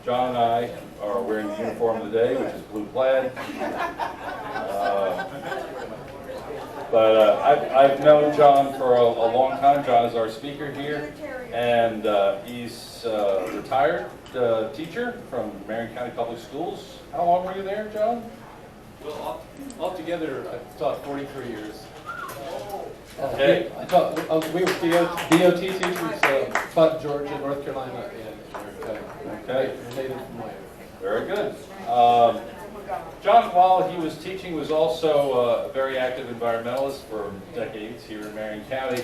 John and I are wearing the uniform of the day, which is blue plaid. I've known John for a long time. John is our speaker here, and he's a retired teacher from Marion County Public Schools. How long were you there, John? Well, altogether, I've taught 43 years. Okay. I taught, we were DOT teachers, taught in Georgia, North Carolina, and Marion County. Okay. Native from Miami. Very good. John, while he was teaching, was also a very active environmentalist for decades here in Marion County.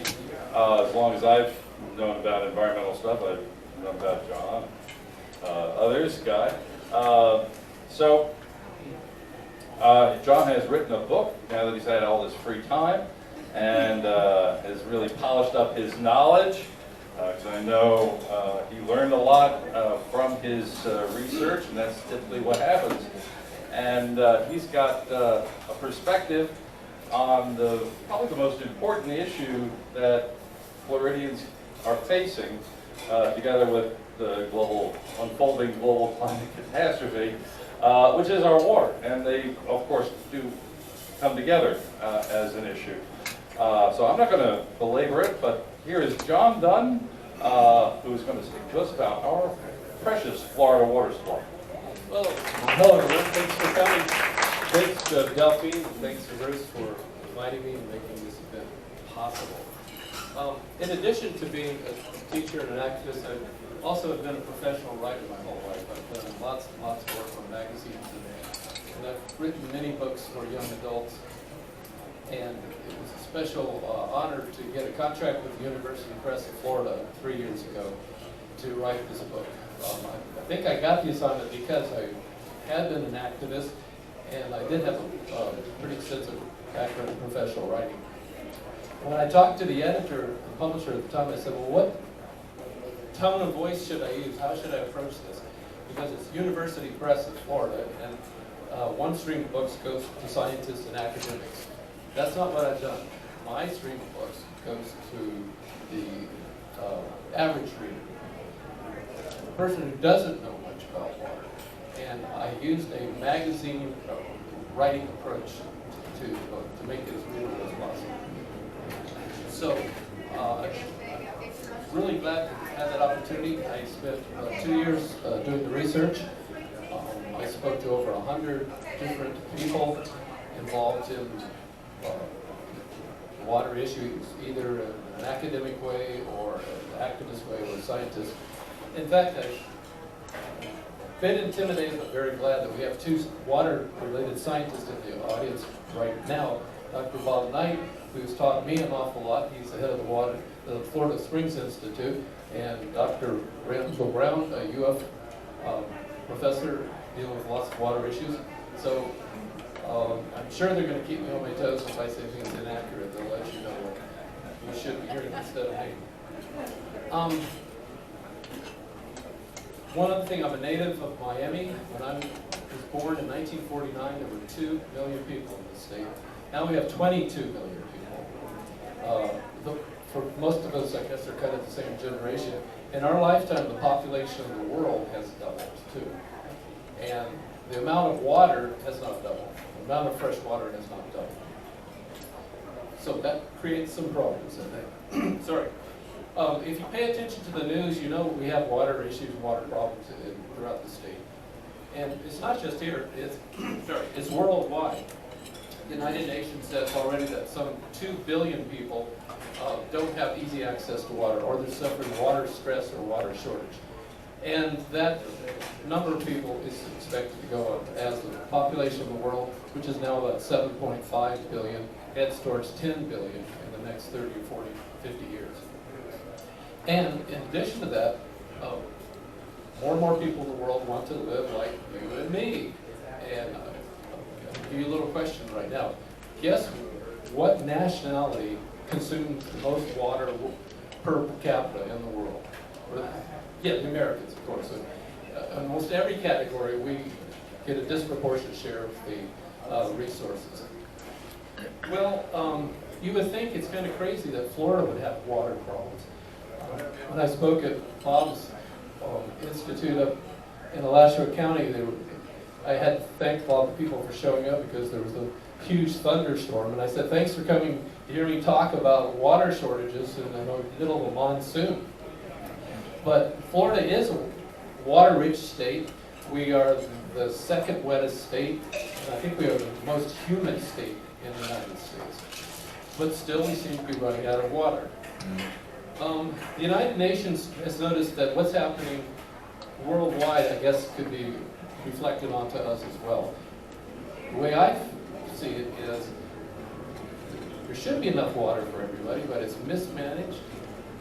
As long as I've known about environmental stuff, I've known about John, others, Guy. John has written a book now that he's had all this free time, and has really polished up his knowledge. Because I know he learned a lot from his research, and that's typically what happens. And he's got a perspective on probably the most important issue that Floridians are facing, together with the unfolding global climate catastrophe, which is our water. And they, of course, do come together as an issue. So I'm not going to belabor it, but here is John Dunn, who's going to speak to us about our precious Florida water supply. Well, hello everyone. Thanks for coming. Thanks to Delphine, and thanks to Bruce for inviting me and making this event possible. In addition to being a teacher and an activist, I've also been a professional writer my whole life. I've done lots and lots of work on magazines, and I've written many books for young adults. And it was a special honor to get a contract with the University Press of Florida 3 years ago to write this book. I think I got the assignment because I had been an activist, and I did have a pretty extensive background in professional writing. When I talked to the editor and publisher at the time, I said, well, what tone of voice should I use? How should I approach this? Because it's University Press of Florida, and one stream of books goes to scientists and academics. That's not what I've done. My stream of books goes to the average reader, the person who doesn't know much about water. And I used a magazine writing approach to make it as readable as possible. So I'm really glad to have that opportunity. I spent 2 years doing the research. I spoke to over 100 different people involved in water issues, either in an academic way or an activist way or a scientist. In fact, I've been intimidated but very glad that we have two water-related scientists in the audience right now. Dr. Bob Knight, who's taught me an awful lot. He's the head of the Florida Springs Institute, and Dr. Randall Brown, a UF professor dealing with lots of water issues. So I'm sure they're going to keep me on my toes if I say things inaccurate. They'll let you know what you should be hearing instead of me. One other thing, I'm a native of Miami. When I was born in 1949, there were 2 million people in the state. Now we have 22 million people. For most of us, I guess they're kind of the same generation. In our lifetime, the population of the world has doubled too. And the amount of water has not doubled. The amount of fresh water has not doubled. So that creates some problems, I think. Sorry. If you pay attention to the news, you know we have water issues, water problems throughout the state. And it's not just here, it's worldwide. The United Nations says already that some 2 billion people don't have easy access to water, or they're suffering water stress or water shortage. And that number of people is expected to go up as the population of the world, which is now about 7.5 billion, heads towards 10 billion in the next 30 or 40, 50 years. And in addition to that, more and more people in the world want to live like you and me. And I'll give you a little question right now. Guess what nationality consumes the most water per capita in the world? Yeah, the Americans, of course. So, in almost every category, we get a disproportionate share of the resources. Well, you would think it's kind of crazy that Florida would have water problems. When I spoke at Bob's Institute up in Alachua County, I had to thank a lot of people for showing up because there was a huge thunderstorm, and I said, thanks for coming to hear me talk about water shortages in the middle of a monsoon. But Florida is a water-rich state. We are the second wettest state, and I think we are the most humid state in the United States. But still, we seem to be running out of water. The United Nations has noticed that what's happening worldwide, I guess, could be reflected onto us as well. The way I see it is there should be enough water for everybody, but it's mismanaged,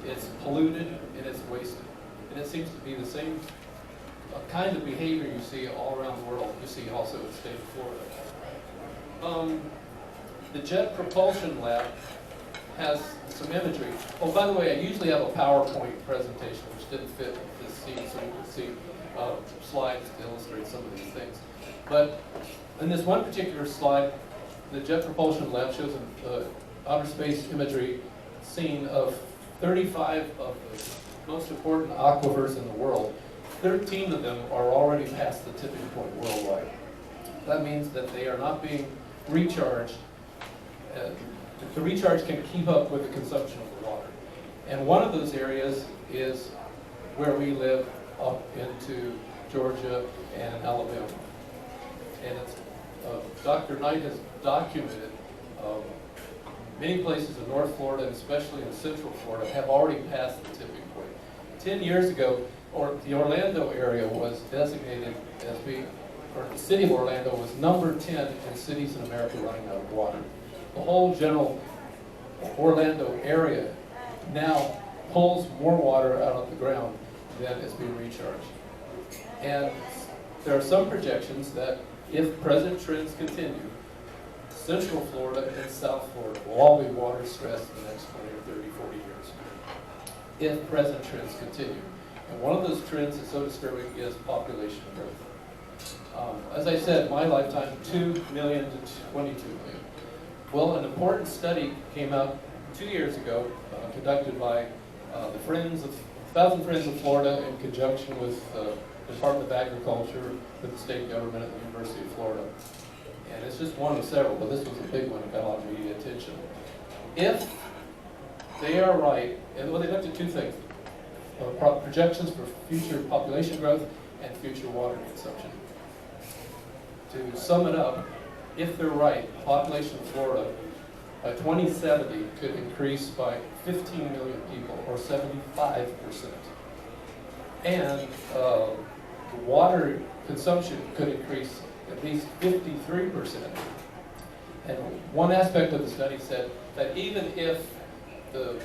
it's polluted, and it's wasted. And it seems to be the same kind of behavior you see all around the world. You see also in the state of Florida. The Jet Propulsion Lab has some imagery. Oh, by the way, I usually have a PowerPoint presentation, which didn't fit this scene, so you can see slides to illustrate some of these things. But in this one particular slide, the Jet Propulsion Lab shows an outer space imagery scene of 35 of the most important aquifers in the world. 13 of them are already past the tipping point worldwide. That means that they are not being recharged. The recharge can keep up with the consumption of the water. And one of those areas is where we live up into Georgia and Alabama. And it's, Dr. Knight has documented many places in North Florida, and especially in Central Florida, have already passed the tipping point. 10 years ago, the Orlando area was designated as being, or the city of Orlando was number 10 in cities in America running out of water. The whole general Orlando area now pulls more water out of the ground than is being recharged. And there are some projections that if present trends continue, Central Florida and South Florida will all be water stressed in the next 20 or 30, 40 years, if present trends continue. And one of those trends that's so disturbing is population growth. As I said, my lifetime, 2 million to 22 million. Well, an important study came out 2 years ago, conducted by the Friends of 1,000 Friends of Florida in conjunction with the Department of Agriculture, with the state government at the University of Florida. And it's just one of several, but this was a big one that got a lot of media attention. If they are right, and well, they looked at two things, projections for future population growth and future water consumption. To sum it up, if they're right, the population of Florida by 2070 could increase by 15 million people, or 75%. And water consumption could increase at least 53%. And one aspect of the study said that even if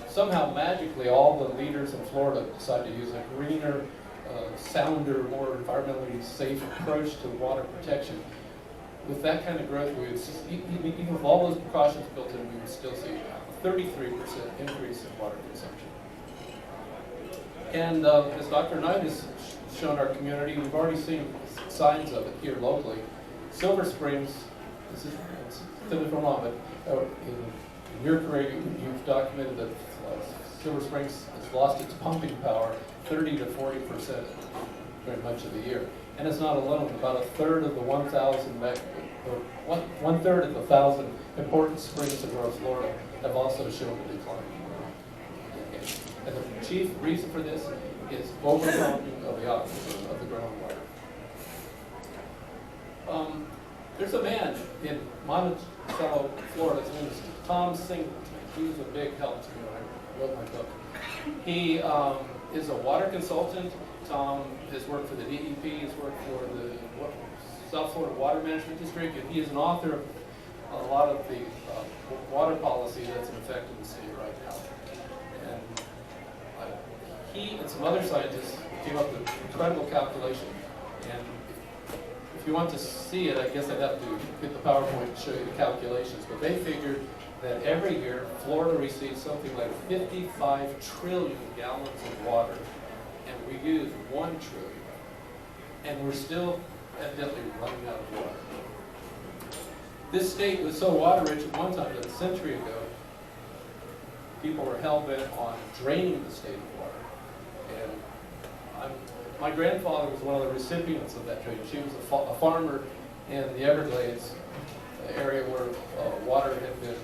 somehow magically all the leaders in Florida decide to use a greener, sounder, more environmentally safe approach to water protection, with that kind of growth, we would, even with all those precautions built in, we would still see a 33% increase in water consumption. And as Dr. Knight has shown our community, we've already seen signs of it here locally. Silver Springs, this is different from wrong, but in your career, you've documented that Silver Springs has lost its pumping power 30 to 40% during much of the year. And it's not alone. About a third of the 1,000, or one third of the 1,000 important springs in North Florida have also shown a decline. And the chief reason for this is overpumping of the aquifer, of the groundwater. There's a man in Monticello, Florida. His name is Tom Singleton. He was a big help to me when I wrote my book. He is a water consultant. Tom has worked for the DEP, he's worked for the South Florida Water Management District, and he is an author of a lot of the water policy that's in effect in the city right now. And he and some other scientists came up with an incredible calculation. And if you want to see it, I guess I'd have to get the PowerPoint and show you the calculations. But they figured that every year, Florida receives something like 55 trillion gallons of water, and we use 1 trillion. And we're still evidently running out of water. This state was so water rich at one time that a century ago, people were hell-bent on draining the state of water. And my grandfather was one of the recipients of that trade. She was a farmer in the Everglades area where water had been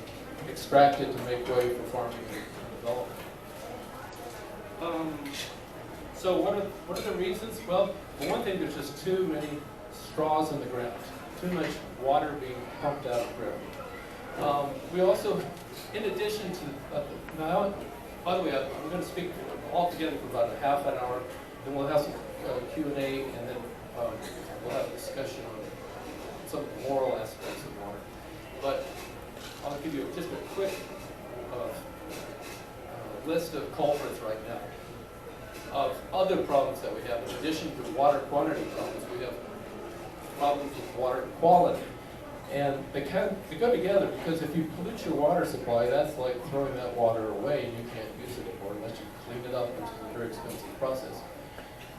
extracted to make way for farming and development. So what are the reasons? Well, for one thing, there's just too many straws in the ground, too much water being pumped out of the ground. We also, in addition to, now, by the way, I'm going to speak all together for about a half an hour, then we'll have some Q&A, and then we'll have a discussion on some moral aspects of water. But I'll give you just a quick list of culprits right now of other problems that we have. In addition to water quantity problems, we have problems with water quality. And they go together, because if you pollute your water supply, that's like throwing that water away and you can't use it anymore unless you clean it up, which is a very expensive process.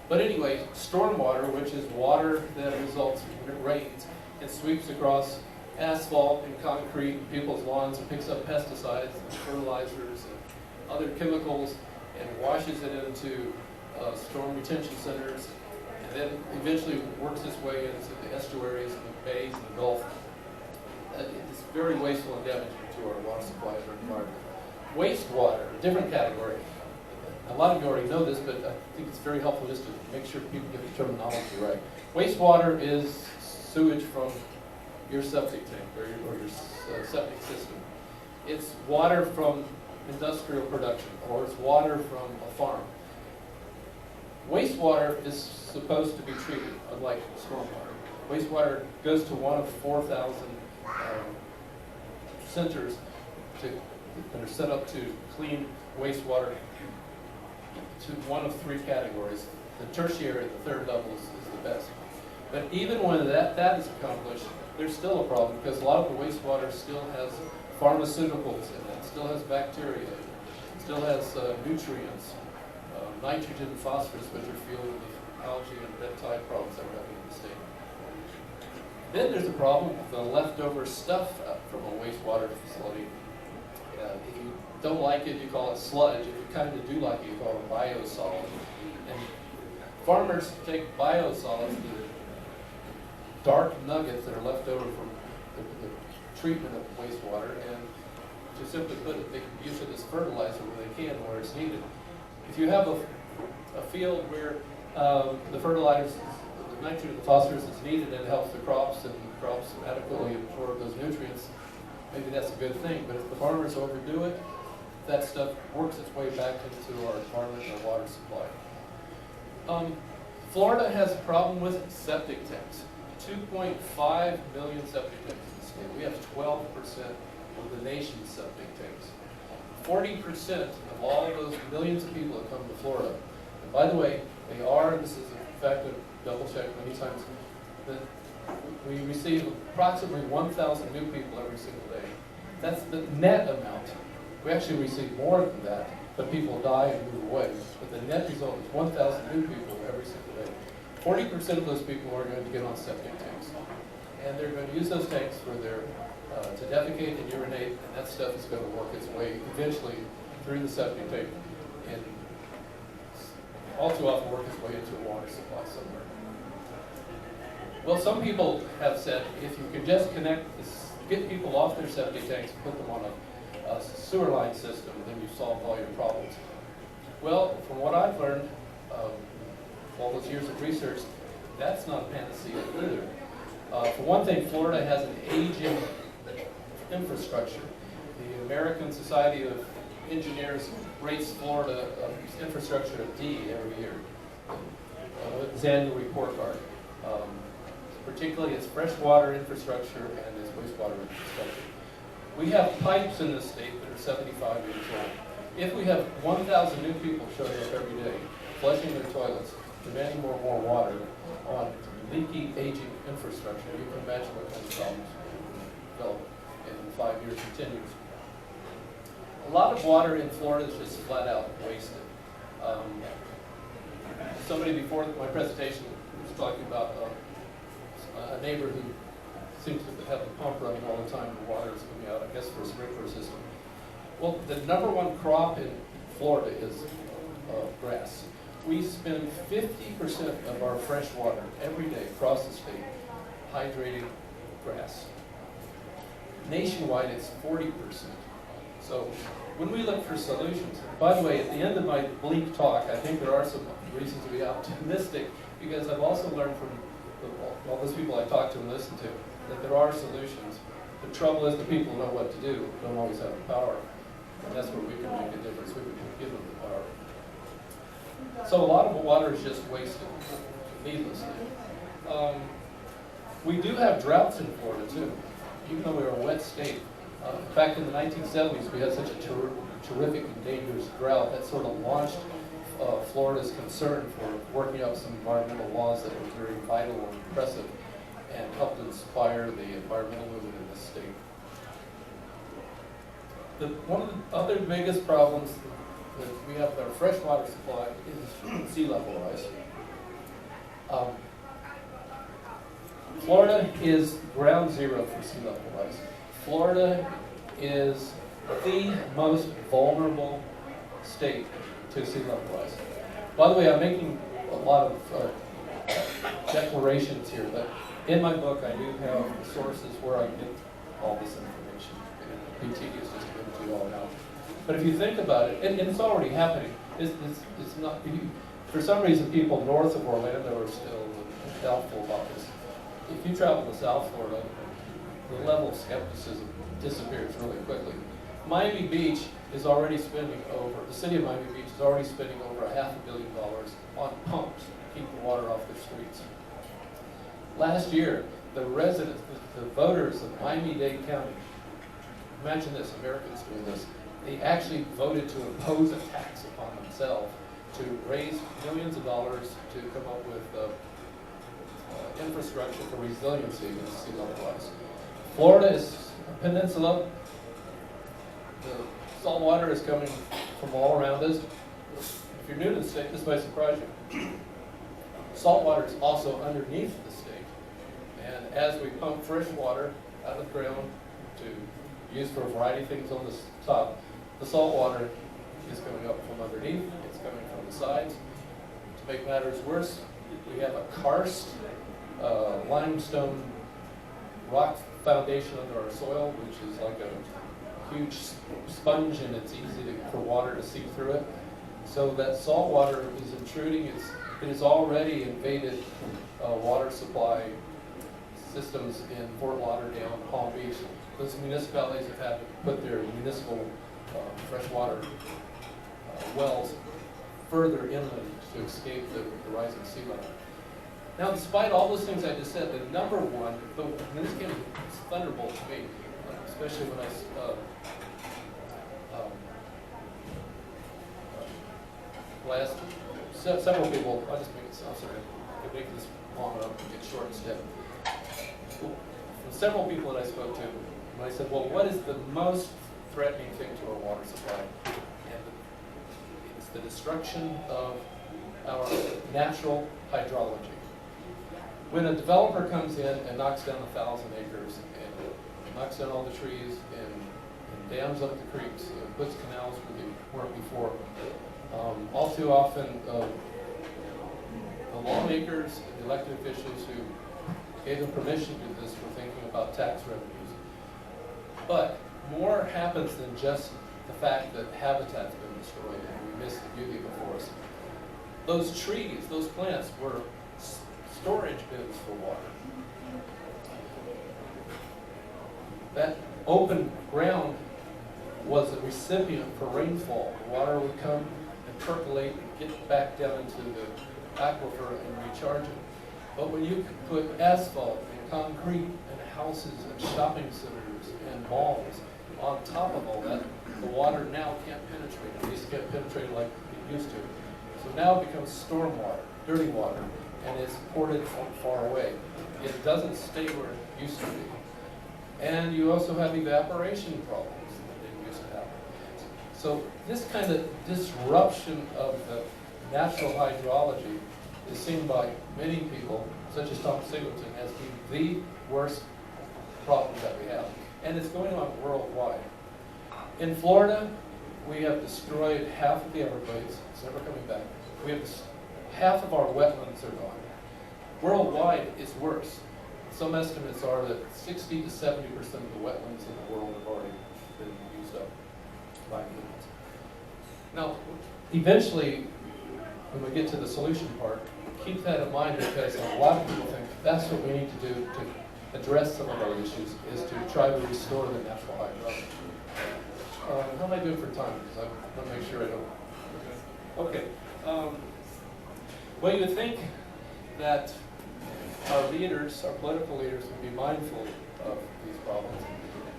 But anyway, stormwater, which is water that results when it rains, it sweeps across asphalt and concrete and people's lawns and picks up pesticides and fertilizers and other chemicals and washes it into storm retention centers, and then eventually works its way into the estuaries and the bays and the Gulf. It's very wasteful and damaging to our water supply and our environment. Wastewater, a different category. A lot of you already know this, but I think it's very helpful just to make sure people get the terminology right. Wastewater is sewage from your septic tank or your septic system. It's water from industrial production, or it's water from a farm. Wastewater is supposed to be treated, unlike stormwater. Wastewater goes to one of 4,000 centers that are set up to clean wastewater to one of 3 categories. The tertiary, the third level, is the best. But even when that is accomplished, there's still a problem, because a lot of the wastewater still has pharmaceuticals in it, still has bacteria, it still has nutrients, nitrogen and phosphorus, which are fueling the algae and red tide problems that we're having in the state. Then there's a problem with the leftover stuff from a wastewater facility. If you don't like it, you call it sludge. If you kind of do like it, you call it biosolid. And farmers take biosolids, the dark nuggets that are left over from the treatment of wastewater, and to simply put it, they can use it as fertilizer where they can, where it's needed. If you have a field where the fertilizers, the nitrogen, the phosphorus is needed, and it helps the crops, and the crops adequately absorb those nutrients, maybe that's a good thing. But if the farmers overdo it, that stuff works its way back into our environment and our water supply. Florida has a problem with septic tanks. 2.5 million septic tanks in the state. We have 12% of the nation's septic tanks. 40% of all of those millions of people that come to Florida. And by the way, they are, and this is a fact I've double-checked many times, that we receive approximately 1,000 new people every single day. That's the net amount. We actually receive more than that, but people die and move away. But the net result is 1,000 new people every single day. 40% of those people are going to get on septic tanks. And they're going to use those tanks for their, to defecate and urinate, and that stuff is going to work its way eventually through the septic tank and all too often work its way into a water supply somewhere. Well, some people have said if you can just get people off their septic tanks and put them on a sewer line system, then you've solved all your problems. Well, from what I've learned, all those years of research, that's not a panacea either. For one thing, Florida has an aging infrastructure. The American Society of Engineers rates Florida infrastructure a D every year with its annual report card. Particularly its freshwater infrastructure and its wastewater infrastructure. We have pipes in this state that are 75 years old. If we have 1,000 new people showing up every day, flushing their toilets, demanding more and more water on leaky, aging infrastructure, you can imagine what kind of problems develop in 5 years and 10 years. A lot of water in Florida is just flat out wasted. Somebody before my presentation was talking about a neighbor who seems to have a pump running all the time and the water is coming out, I guess, for a sprinkler system. Well, the #1 crop in Florida is grass. we spend 50% of our fresh water every day across the state hydrating grass. Nationwide, it's 40%. So when we look for solutions, by the way, at the end of my bleak talk, I think there are some reasons to be optimistic, because I've also learned from all those people I talk to and listen to that there are solutions. The trouble is the people who know what to do don't always have the power. And that's where we can make a difference. We can give them the power. So a lot of the water is just wasted needlessly. We do have droughts in Florida too, even though we're a wet state. Back in the 1970s, we had such a terrific and dangerous drought that sort of launched Florida's concern for working up some environmental laws that were very vital and impressive and helped inspire the environmental movement in this state. One of the other biggest problems that we have with our freshwater supply is sea level rise. Florida is ground zero for sea level rise. Florida is the most vulnerable state to sea level rise. By the way, I'm making a lot of declarations here, but in my book I do have sources where I get all this information. It would be tedious just to give it to you all now. But if you think about it, and it's already happening. It's not, for some reason, people north of Orlando are still doubtful about this. If you travel to South Florida, the level of skepticism disappears really quickly. Miami Beach is already spending over, the city of Miami Beach is already spending over $500 million on pumps to keep the water off their streets. Last year, the residents, the voters of Miami-Dade County, imagine this, Americans doing this, they actually voted to impose a tax upon themselves to raise millions of dollars to come up with infrastructure for resiliency against sea level rise. Florida is a peninsula. The salt water is coming from all around us. If you're new to the state, this might surprise you. Salt water is also underneath the state. And as we pump fresh water out of the ground to use for a variety of things on the top, the salt water is coming up from underneath. It's coming from the sides. To make matters worse, we have a karst limestone rock foundation under our soil, which is like a huge sponge, and it's easy for water to seep through it. So that salt water is intruding. It has already invaded water supply systems in Fort Lauderdale and Palm Beach. Those municipalities have had to put their municipal freshwater wells further inland to escape the rising sea level. Now, despite all those things I just said, the number one, and this came as thunderbolt to me, especially when several people, I'll just make it sound sorry, I could make this long enough and get short instead. Several people that I spoke to, when I said, well, what is the most threatening thing to our water supply? And it's the destruction of our natural hydrology. When a developer comes in and knocks down 1,000 acres and knocks down all the trees and dams up the creeks and puts canals where they weren't before, all too often the lawmakers and the elected officials who gave them permission to do this were thinking about tax revenues. But more happens than just the fact that habitat's been destroyed and we miss the beauty of the forest. Those trees, those plants were storage bins for water. That open ground was a recipient for rainfall. The water would come and percolate and get back down into the aquifer and recharge it. But when you put asphalt and concrete and houses and shopping centers and malls on top of all that, the water now can't penetrate. At least can't penetrate like it used to. So now it becomes storm water, dirty water, and it's ported from far away. It doesn't stay where it used to be. And you also have evaporation problems that didn't used to have. So this kind of disruption of the natural hydrology is seen by many people, such as Tom Singleton, as being the worst problem that we have. And it's going on worldwide. In Florida, we have destroyed half of the Everglades. It's never coming back. We have half of our wetlands are gone. Worldwide, it's worse. Some estimates are that 60 to 70% of the wetlands in the world have already been used up by humans. Now, eventually, when we get to the solution part, keep that in mind, because a lot of people think that's what we need to do to address some of our issues, is to try to restore the natural hydrology. How am I doing for time? Because I want to make sure I don't. Okay. Well, you would think that our leaders, our political leaders, would be mindful of these problems.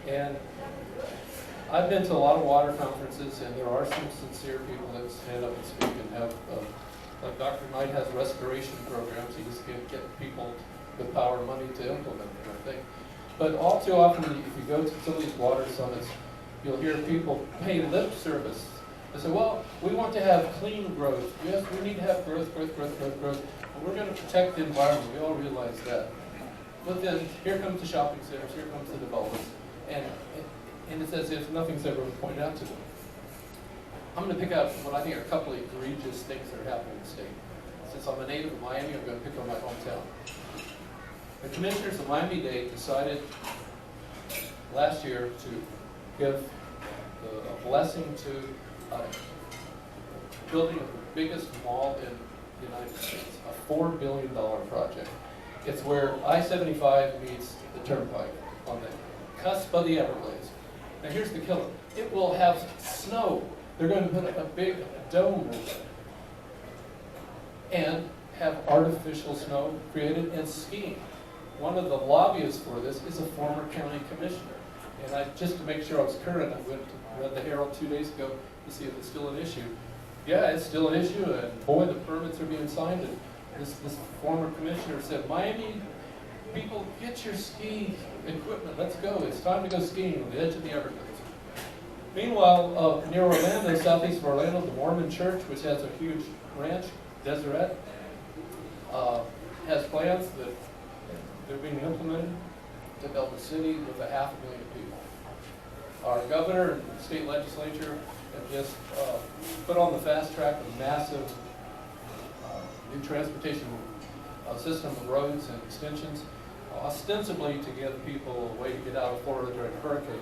And I've been to a lot of water conferences, and there are some sincere people that stand up and speak and have, like Dr. Knight has restoration programs. He just can't get people with power and money to implement them, I think. But all too often, if you go to some of these water summits, you'll hear people pay lip service. They say, well, we want to have clean growth. Yes, we need to have growth. And we're going to protect the environment. We all realize that. But then, here comes the shopping centers, here comes the developments. And it's as if nothing's ever pointed out to them. I'm going to pick out what I think are a couple of egregious things that are happening in the state. Since I'm a native of Miami, I'm going to pick on my hometown. The commissioners of Miami-Dade decided last year to give a blessing to building of the biggest mall in the United States, a $4 billion project. It's where I-75 meets the Turnpike on the cusp of the Everglades. Now here's the killer. It will have snow. They're going to put a big dome over it and have artificial snow created and skiing. One of the lobbyists for this is a former county commissioner. And just to make sure I was current, I went to read the Herald 2 days ago to see if it's still an issue. Yeah, it's still an issue, and boy, the permits are being signed. And this former commissioner said, Miami people, get your ski equipment. Let's go. It's time to go skiing on the edge of the Everglades. Meanwhile, near Orlando, southeast of Orlando, the Mormon Church, which has a huge ranch, Deseret, has plans that they're being implemented to build a city with 500,000 people. Our governor and state legislature have just put on the fast track a massive new transportation system of roads and extensions, ostensibly to give people a way to get out of Florida during a hurricane.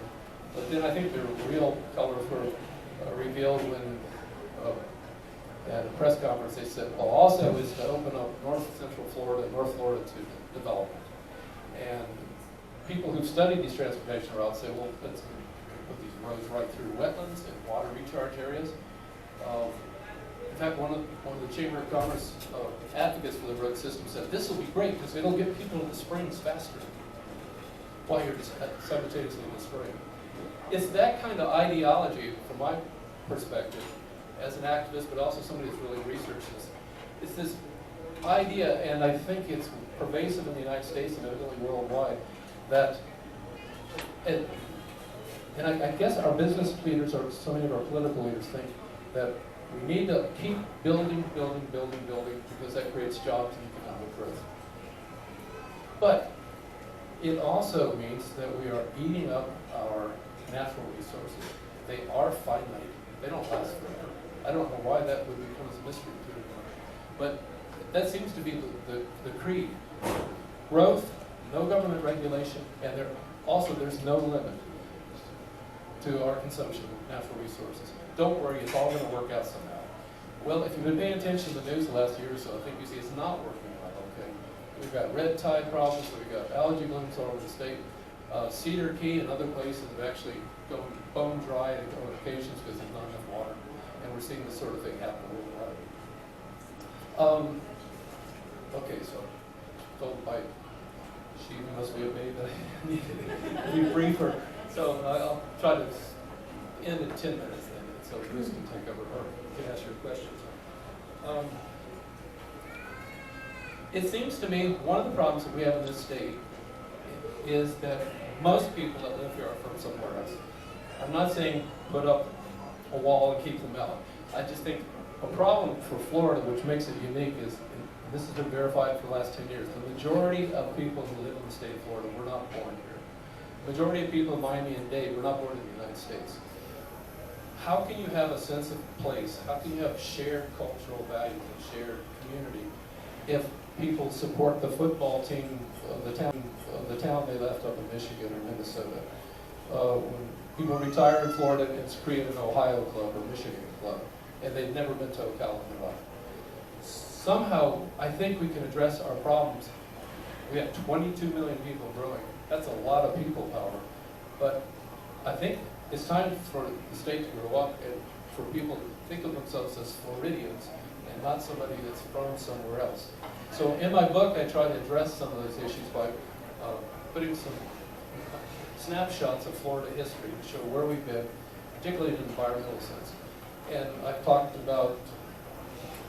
But then I think the real colors were revealed when at a press conference they said, well, also is to open up North Central Florida and North Florida to development. And people who've studied these transportation routes say, well, let's put these roads right through wetlands and water recharge areas. In fact, one of the Chamber of Commerce advocates for the road system said, this will be great because it'll get people into springs faster while you're simultaneously in the spring. It's that kind of ideology, from my perspective, as an activist, but also somebody that's really researched this. It's this idea, and I think it's pervasive in the United States and evidently worldwide, that, and I guess our business leaders, or so many of our political leaders, think that we need to keep building, because that creates jobs and economic growth. But it also means that we are eating up our natural resources. They are finite. They don't last forever. I don't know why that would become a mystery to anyone. But that seems to be the creed. Growth, no government regulation, and there's no limit to our consumption of natural resources. Don't worry, it's all going to work out somehow. Well, if you've been paying attention to the news the last year or so, I think you see it's not working out okay. We've got red tide problems, we've got algae blooms all over the state. Cedar Key and other places have actually gone bone dry on occasions because there's not enough water. And we're seeing this sort of thing happen worldwide. Okay, so told by she must be a babe that I need to be briefer. So I'll try to end in 10 minutes then, so Bruce can take over or can ask your questions. It seems to me one of the problems that we have in this state is that most people that live here are from somewhere else. I'm not saying put up a wall and keep them out. I just think a problem for Florida, which makes it unique, is, and this has been verified for the last 10 years, the majority of people who live in the state of Florida were not born here. The majority of people in Miami and Dade were not born in the United States. how can you have a sense of place? How can you have shared cultural values and shared community if people support the football team of the town they left up in Michigan or Minnesota? When people retire in Florida, it's created an Ohio club or Michigan club, and they've never been to Ocala in their life. Somehow, I think we can address our problems. We have 22 million people growing. That's a lot of people power. But I think it's time for the state to grow up and for people to think of themselves as Floridians and not somebody that's from somewhere else. So in my book, I try to address some of those issues by putting some snapshots of Florida history to show where we've been, particularly in an environmental sense. And I've talked about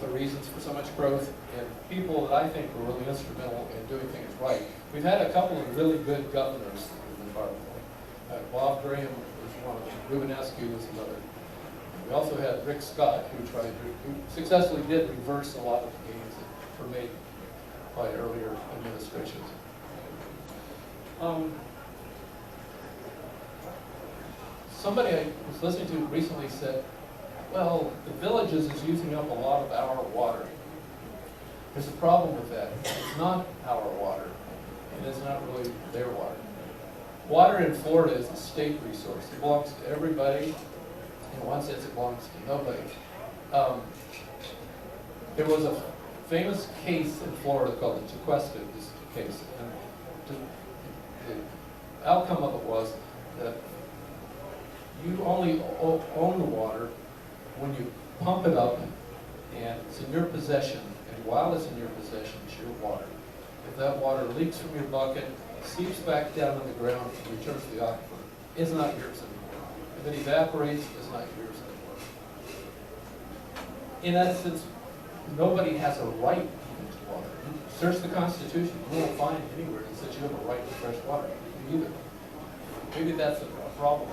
the reasons for so much growth and people that I think were really instrumental in doing things right. We've had a couple of really good governors in the environment. Bob Graham was one of them. Ruben Askew was another. We also had Rick Scott, who successfully did reverse a lot of the gains that were made by earlier administrations. Somebody I was listening to recently said, well, the Villages is using up a lot of our water. There's a problem with that. It's not our water, and it's not really their water. Water in Florida is a state resource. It belongs to everybody. In one sense, it belongs to nobody. There was a famous case in Florida called the Tequesta case. And the outcome of it was that you only own the water when you pump it up and it's in your possession. And while it's in your possession, it's your water. If that water leaks from your bucket, seeps back down on the ground, and returns to the aquifer, it's not yours anymore. If it evaporates, it's not yours anymore. In essence, nobody has a right to water. Search the Constitution. You won't find anywhere that says you have a right to fresh water. You either. Maybe that's a problem.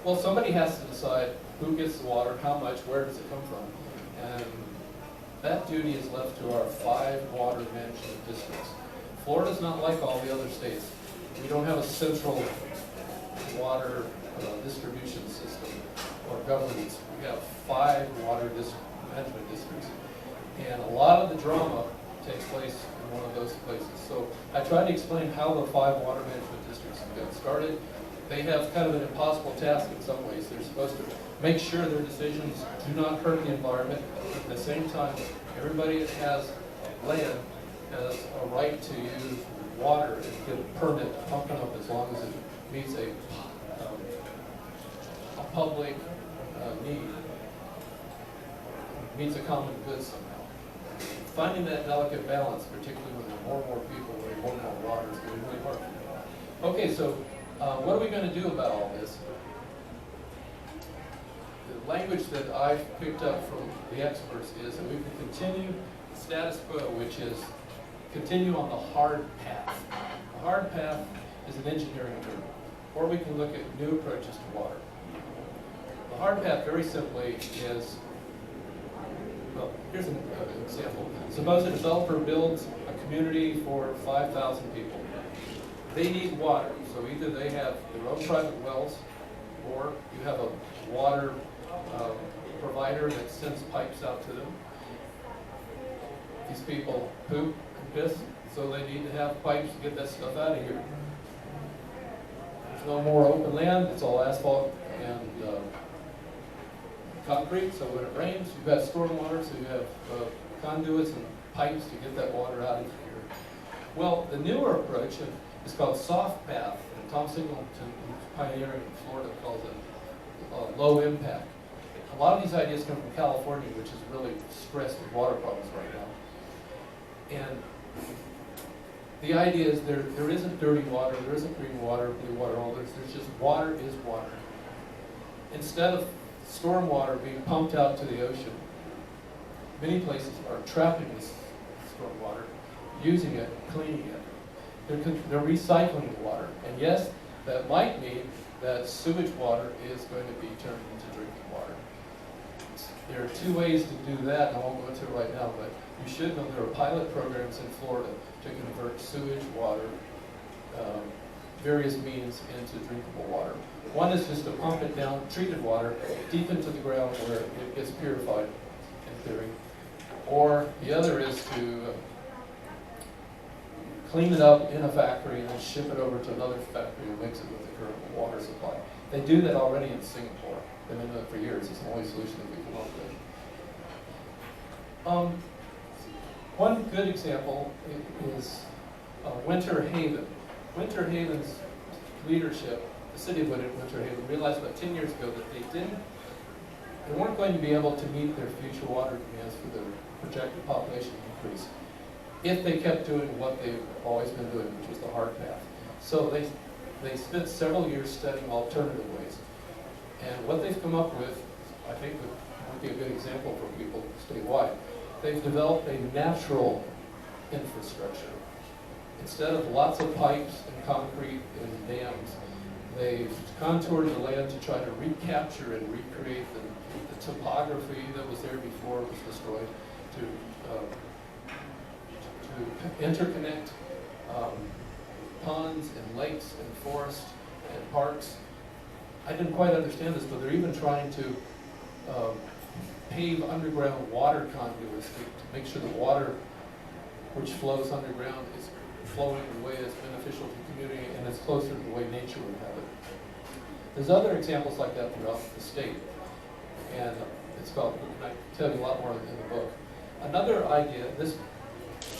Well, somebody has to decide who gets the water, how much, where does it come from. And that duty is left to our 5 water management districts. Florida's not like all the other states. We don't have a central water distribution system or governance. We have 5 water management districts. And a lot of the drama takes place in one of those places. So I tried to explain how the 5 water management districts got started. They have kind of an impossible task in some ways. They're supposed to make sure their decisions do not hurt the environment. At the same time, everybody that has land has a right to use water and get a permit to pump it up as long as it meets a public need, meets a common good somehow. Finding that delicate balance, particularly when there are more and more people and more and more water, is going to be really hard. Okay, so what are we going to do about all this? The language that I've picked up from the experts is that we can continue the status quo, which is continue on the hard path. The hard path is an engineering term, or we can look at new approaches to water. The hard path, very simply, is, well, here's an example. Suppose a developer builds a community for 5,000 people. They need water, so either they have their own private wells, or you have a water provider that sends pipes out to them. These people poop and piss, so they need to have pipes to get that stuff out of here. There's no more open land, it's all asphalt and concrete, so when it rains, you've got stormwater, so you have conduits and pipes to get that water out of here. Well, the newer approach is called soft path, and Tom Singleton, who's pioneering in Florida, calls it low impact. A lot of these ideas come from California, which is really stressed with water problems right now. And the idea is there isn't dirty water, there isn't green water, blue water, all this. There's just water is water. Instead of storm water being pumped out to the ocean, many places are trapping this storm water, using it, cleaning it. They're recycling the water. And yes, that might mean that sewage water is going to be turned into drinking water. There are 2 ways to do that, and I won't go into it right now, but you should know there are pilot programs in Florida to convert sewage water various means into drinkable water. One is just to pump it down, treated water, deep into the ground where it gets purified, in theory. Or the other is to clean it up in a factory and then ship it over to another factory and mix it with the current water supply. They do that already in Singapore. They've been doing it for years. It's the only solution that we come up with. One good example is Winter Haven. Winter Haven's leadership, the city of Winter Haven, realized about 10 years ago that they weren't going to be able to meet their future water demands for the projected population increase if they kept doing what they've always been doing, which was the hard path. So they spent several years studying alternative ways. And what they've come up with, I think would be a good example for people statewide. They've developed a natural infrastructure. Instead of lots of pipes and concrete and dams, they've contoured the land to try to recapture and recreate the topography that was there before it was destroyed, to interconnect ponds and lakes and forests and parks. I didn't quite understand this, but they're even trying to pave underground water conduits to make sure the water which flows underground is flowing in a way that's beneficial to the community and is closer to the way nature would have it. There's other examples like that throughout the state, and it's called, I can tell you a lot more in the book. Another idea, this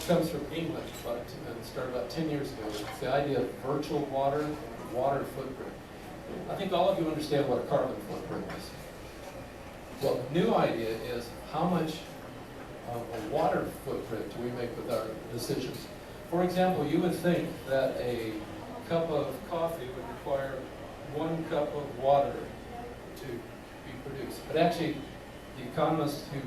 comes from England, but it started about 10 years ago. It's the idea of virtual water and water footprint. I think all of you understand what a carbon footprint is. Well, the new idea is how much of a water footprint do we make with our decisions? For example, you would think that a cup of coffee would require 1 cup of water to be produced. But actually, the economists who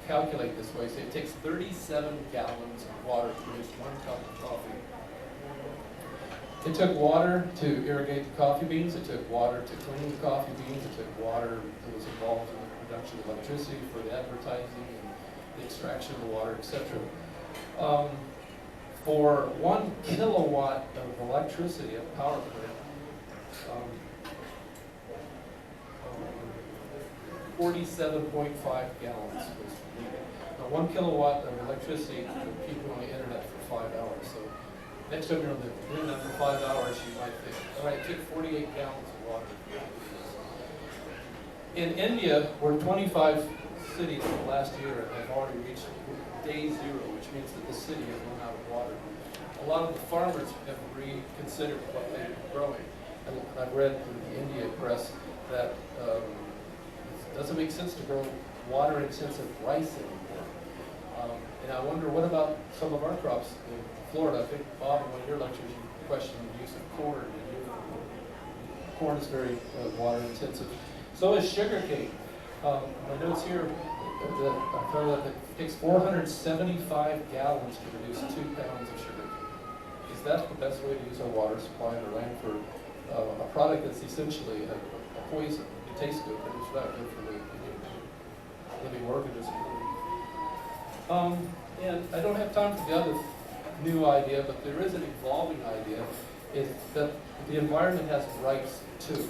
calculate this way say it takes 37 gallons of water to produce 1 cup of coffee. It took water to irrigate the coffee beans, it took water to clean the coffee beans, it took water that was involved in the production of electricity for the advertising and the extraction of the water, etc. For 1 kilowatt of electricity at power plant, 47.5 gallons was needed. Now 1 kilowatt of electricity could keep you on the internet for 5 hours. So next time you're on the internet for 5 hours, you might think, all right, take 48 gallons of water. In India, where 25 cities in the last year have already reached day zero, which means that the city has run out of water. A lot of the farmers have reconsidered what they're growing. And I've read in the India press that it doesn't make sense to grow water-intensive rice anymore. And I wonder, what about some of our crops in Florida? I think, Bob, in one of your lectures, you questioned the use of corn. Corn is very water-intensive. So is sugarcane. My notes here, I found that it takes 475 gallons to produce 2 pounds of sugar. Is that the best way to use our water supply in our land for a product that's essentially a poison? It tastes good, but it's not good for the living organism. And I don't have time for the other new idea, but there is an evolving idea, is that the environment has rights too.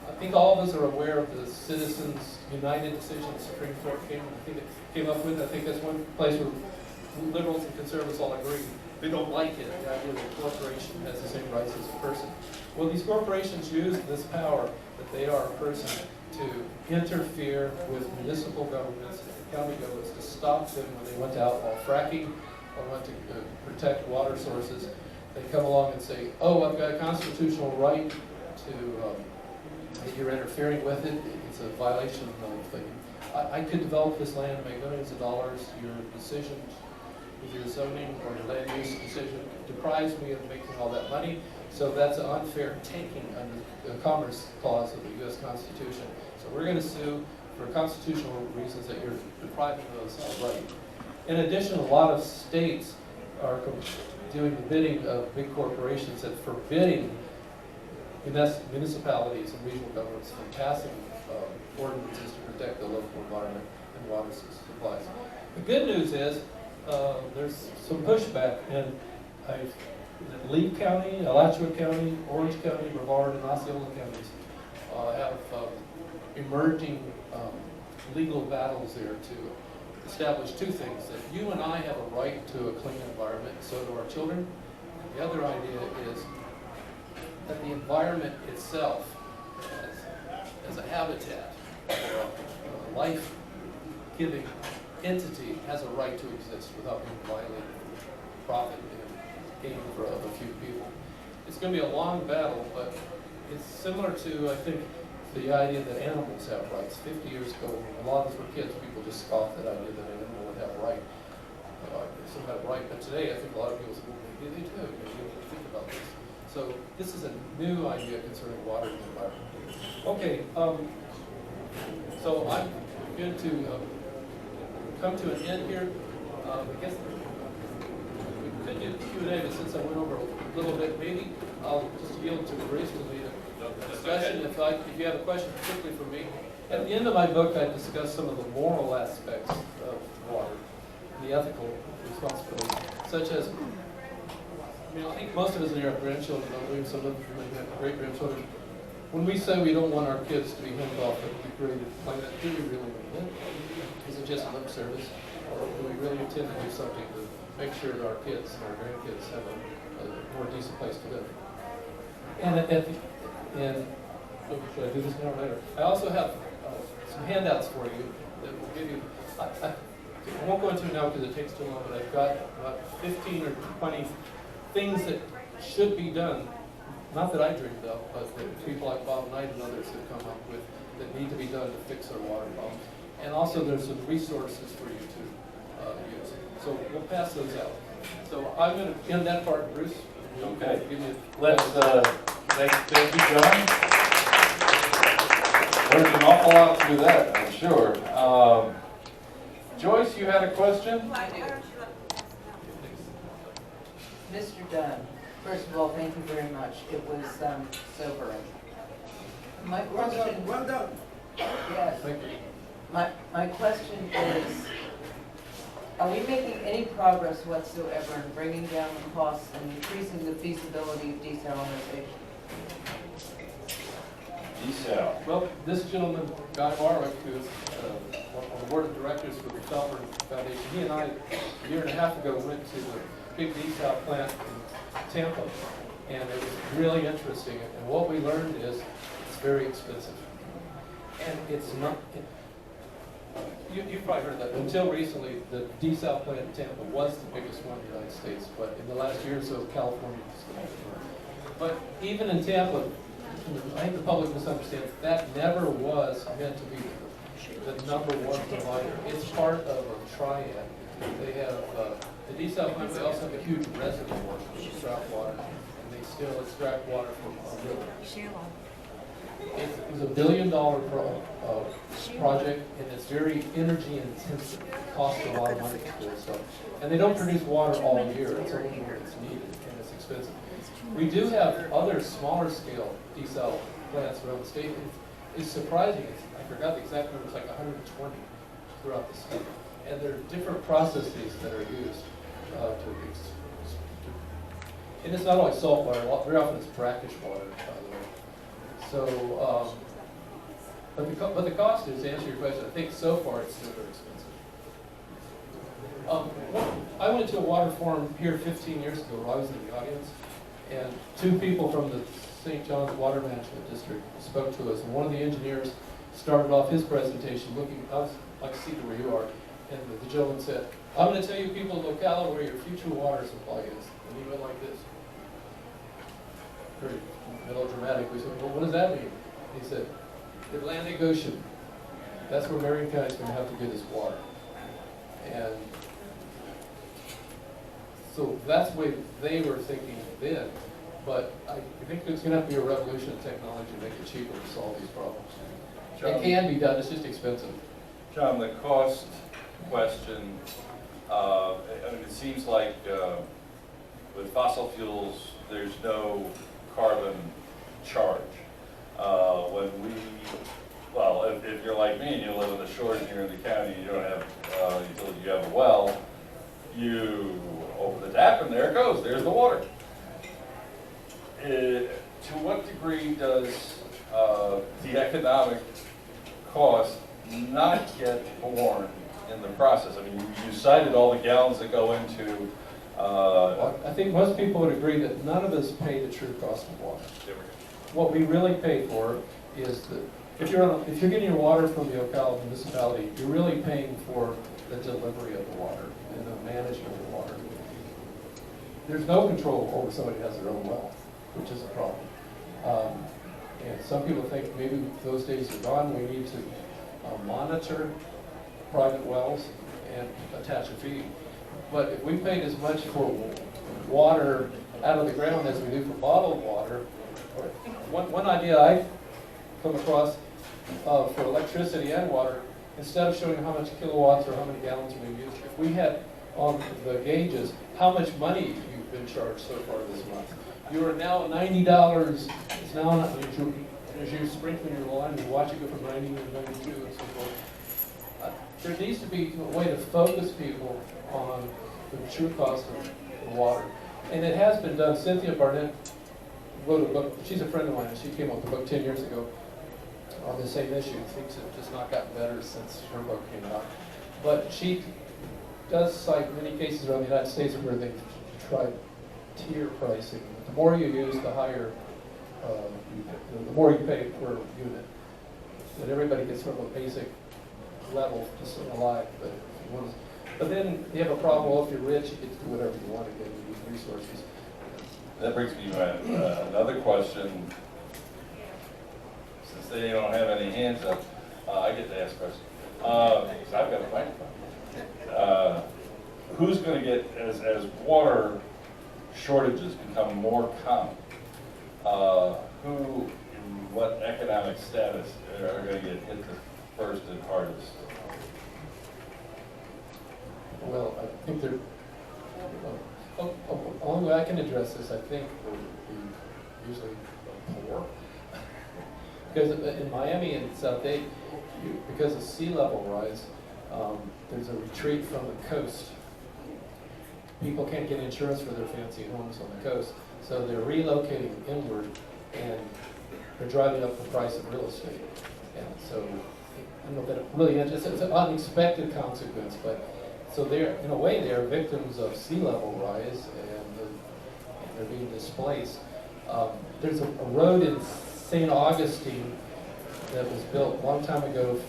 I think all of us are aware of the Citizens United decision the Supreme Court came up with. I think that's one place where liberals and conservatives all agree. They don't like it, the idea that a corporation has the same rights as a person. Well, these corporations use this power that they are a person to interfere with municipal governments and county governments to stop them when they went to outlaw fracking or want to protect water sources. They come along and say, oh, I've got a constitutional right to you're interfering with it, it's a violation of the thing. I could develop this land and make millions of dollars. Your decision with your zoning or your land use decision deprives me of making all that money. So that's an unfair taking under the Commerce Clause of the U.S. Constitution. So we're going to sue for constitutional reasons that you're depriving us right. In addition, a lot of states are doing the bidding of big corporations and forbidding municipalities and regional governments from passing ordinances to protect the local environment and water supplies. The good news is there's some pushback, and I've Lee County, Alachua County, Orange County, Brevard, and Osceola counties have emerging legal battles there to establish two things: that you and I have a right to a clean environment, so do our children. The other idea is that the environment itself, as a habitat, a life-giving entity, has a right to exist without being violated for profit and gain for a few people. It's going to be a long battle, but it's similar to, I think, the idea that animals have rights. 50 years ago, when a lot of us were kids, people just scoffed at the idea that an animal would have a right. Some have a right, but today I think a lot of people say, well, maybe they do. Maybe they don't think about this. So this is a new idea concerning water and the environment. Okay, so I'm going to come to an end here. I guess we could do Q&A, but since I went over a little bit, maybe I'll just yield to Bruce to lead a discussion. If you have a question, particularly for me. At the end of my book, I discuss some of the moral aspects of water, the ethical responsibility, such as, I think most of us in here have grandchildren, don't we? Some of them have great-grandchildren. When we say we don't want our kids to be hemmed off a degraded planet, do we really mean it? Is it just lip service? Or do we really intend to do something to make sure that our kids and our grandkids have a more decent place to live? And should I do this now or later? I also have some handouts for you that will give you, I won't go into it now because it takes too long, but I've got about 15 or 20 things that should be done, not that I dreamed of, but that people like Bob Knight and others have come up with that need to be done to fix our water problems. And also there's some resources for you to use. So we'll pass those out. So I'm going to end that part, Bruce. Okay. Give me Let's, thank you, John. There's an awful lot to that, I'm sure. Joyce, you had a question? I do. Mr. Dunn, first of all, thank you very much. It was sobering. My question, Well done. yes, Thank you. my question is, are we making any progress whatsoever in bringing down the costs and increasing the feasibility of desalinization? Desal. Well, this gentleman, Guy Warwick, who is on the board of directors for the Felber Foundation, he and I, a year and a half ago, went to the big desal plant in Tampa, and it was really interesting. And what we learned is it's very expensive, and it's not. You've probably heard that. Until recently, the desal plant in Tampa was the biggest one in the United States, but in the last year or so, California is. But even in Tampa, I think the public misunderstands, that never was meant to be the number one provider. It's part of a triad. They have the desal plant, they also have a huge reservoir for extract water, and they still extract water from a river. It was $1 billion project, and it's very energy intensive. It costs a lot of money to do so. And they don't produce water all year. It's only when it's needed, and it's expensive. We do have other smaller scale desal plants around the state. It's surprising. I forgot the exact number. It's like 120 throughout the state. And there are different processes that are used and it's not only salt water. Very often it's brackish water, by the way. So, but the cost is, to answer your question, I think so far it's still very expensive. I went to a water forum here 15 years ago where I was in the audience, and two people from the St. John's Water Management District spoke to us, and one of the engineers started off his presentation looking, I was like seated where you are, and the gentleman said, I'm going to tell you people in Ocala where your future water supply is. And he went like this. Very melodramatic. We said, well, what does that mean? He said, the Atlantic Ocean. That's where Marion County is going to have to get its water. And so that's the way they were thinking then. But I think there's going to have to be a revolution in technology to make it cheaper to solve these problems. It can be done, it's just expensive. John, the cost question, I mean, it seems like with fossil fuels, there's no carbon charge. If you're like me and you live in the shores and you're in the county, you don't have utility, you have a well, you open the tap and there it goes, there's the water. to what degree does the economic cost not get borne in the process? I mean, you cited all the gallons that go into. Well, I think most people would agree that none of us pay the true cost of water. What we really pay for is that if you're getting your water from the Ocala municipality, you're really paying for the delivery of the water and the management of the water. There's no control over somebody who has their own well, which is a problem. And some people think maybe those days are gone. We need to monitor private wells and attach a fee. But if we paid as much for water out of the ground as we do for bottled water, one idea I come across for electricity and water, instead of showing how much kilowatts or how many gallons we use, if we had on the gauges how much money you've been charged so far this month. You are now $90. It's now as you're sprinkling your lawn, you watch it go from 90 to 92 and so forth. There needs to be a way to focus people on the true cost of water. And it has been done. Cynthia Barnett wrote a book. She's a friend of mine. She came up with a book 10 years ago on the same issue. Things have just not gotten better since her book came out. But she does cite many cases around the United States where they've tried tier pricing. The more you use, the higher, the more you pay per unit. That everybody gets sort of a basic level to stay alive. But then you have a problem. Well, if you're rich, you get to do whatever you want to get with these resources. That brings me to another question. Since they don't have any hands up, I get to ask questions. Because I've got a microphone. Who's going to get, as water shortages become more common, who in what economic status are going to get hit the first and hardest? Well, I think they're, only way I can address this, I think, would be usually poor. Because in Miami and South Bay, because of sea level rise, there's a retreat from the coast. People can't get insurance for their fancy homes on the coast, so they're relocating inward, and they're driving up the price of real estate. And so, I don't know if that really, it's an unexpected consequence, but so they're, in a way, they're victims of sea level rise, and they're being displaced. There's a road in St. Augustine that was built a long time ago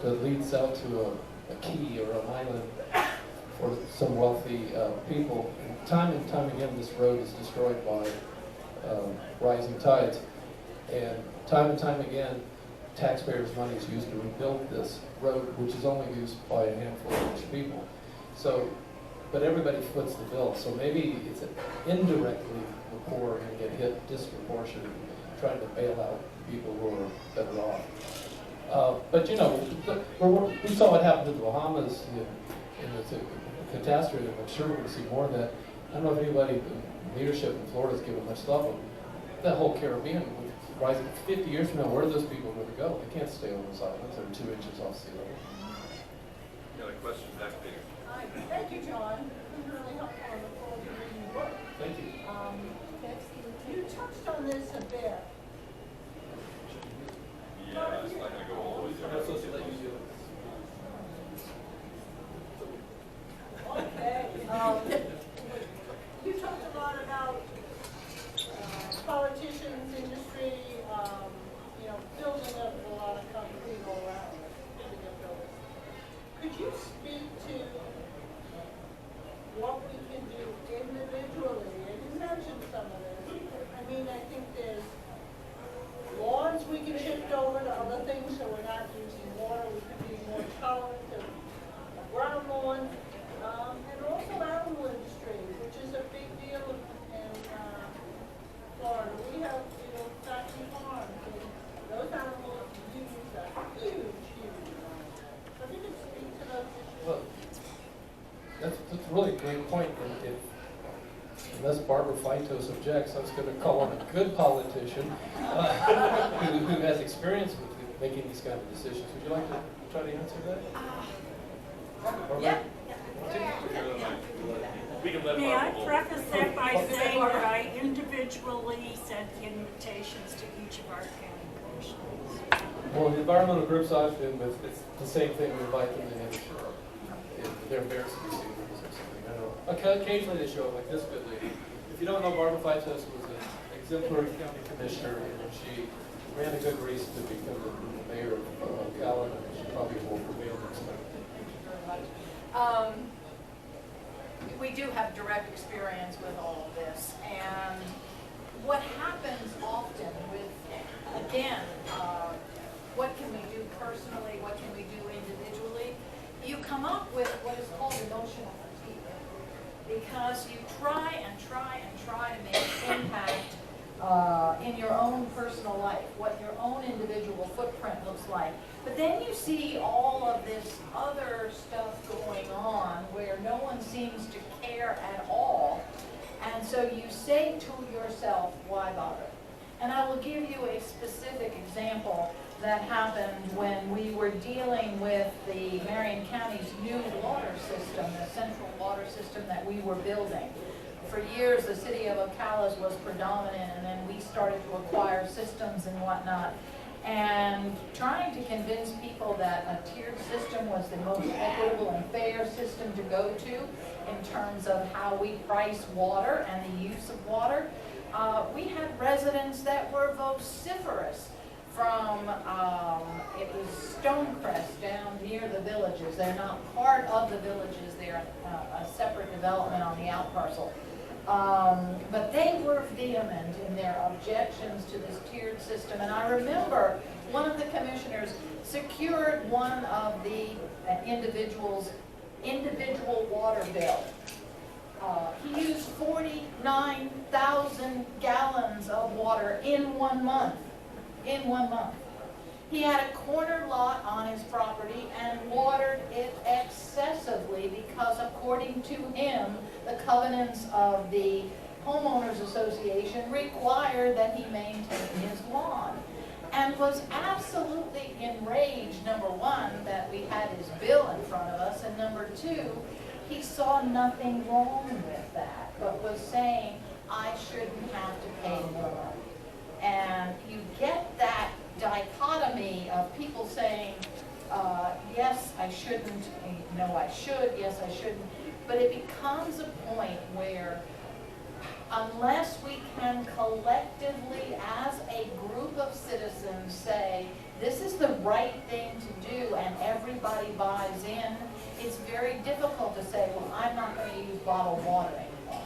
that leads out to a key or an island for some wealthy people. And time again, this road is destroyed by rising tides. And time again, taxpayers' money is used to rebuild this road, which is only used by a handful of rich people. So, but everybody foots the bill. So maybe it's indirectly the poor are going to get hit disproportionately, trying to bail out people who are better off. But you know, we saw what happened to the Bahamas in the catastrophe, and I'm sure we're going to see more of that. I don't know if anybody in leadership in Florida has given much thought, but that whole Caribbean, rising 50 years from now, where are those people going to go? They can't stay on those islands that are 2 inches off sea level. You got a question back there? Hi, thank you, John. It's been really helpful on the call to read your book. Thank you. You touched on this a bit. Yeah, it's not going to go all the way I'm not supposed to let you do it. Okay. You talked a lot about politicians, industry, building up a lot of concrete all around, building up buildings. Could you speak to what we can do individually? And you mentioned some of this. I mean, I think there's lawns we can shift over to other things so we're not using water. We could be more tolerant of ground lawns. And also animal industry, which is a big deal in Florida. We have, factory farms, and those animals use a huge amount. So if you could speak to those issues. Well, that's a really great point. And unless Barbara Feitos objects, I was going to call on a good politician who has experience with making these kind of decisions. Would you like to try to answer that? Yeah. We can let May I Barbara preface that by saying that I individually send invitations to each of our county commissioners? Well, the environmental groups I've been with, it's the same thing, we invite them in. If they're embarrassed to be seen or something, I don't know. Occasionally they show up, like this good lady. If you don't know, Barbara Feitos was an exemplary county commissioner, and she ran a good race to become the mayor of Ocala, and she probably will prevail next time. Thank you very much. We do have direct experience with all of this, and what happens often with, again, what can we do personally, what can we do individually, you come up with what is called emotional fatigue, because you try and try and try to make an impact in your own personal life, what your own individual footprint looks like. But then you see all of this other stuff going on where no one seems to care at all. And so you say to yourself, why bother? And I will give you a specific example that happened when we were dealing with the Marion County's new water system, the central water system that we were building. For years, the city of Ocala was predominant, and then we started to acquire systems and whatnot. And trying to convince people that a tiered system was the most equitable and fair system to go to in terms of how we price water and the use of water. We had residents that were vociferous from, it was Stonecrest down near the villages. They're not part of the villages, they're a separate development on the out parcel. But they were vehement in their objections to this tiered system. And I remember one of the commissioners secured one of the individual's individual water bill. He used 49,000 gallons of water in 1 month. In 1 month. He had a corner lot on his property and watered it excessively because, according to him, the covenants of the homeowners association required that he maintain his lawn, and was absolutely enraged, number one, that we had his bill in front of us, and number two, he saw nothing wrong with that, but was saying, I shouldn't have to pay more. And you get that dichotomy of people saying, yes, I shouldn't, no, I should, yes, I shouldn't. But it becomes a point where unless we can collectively, as a group of citizens, say, this is the right thing to do, and everybody buys in, it's very difficult to say, well, I'm not going to use bottled water anymore.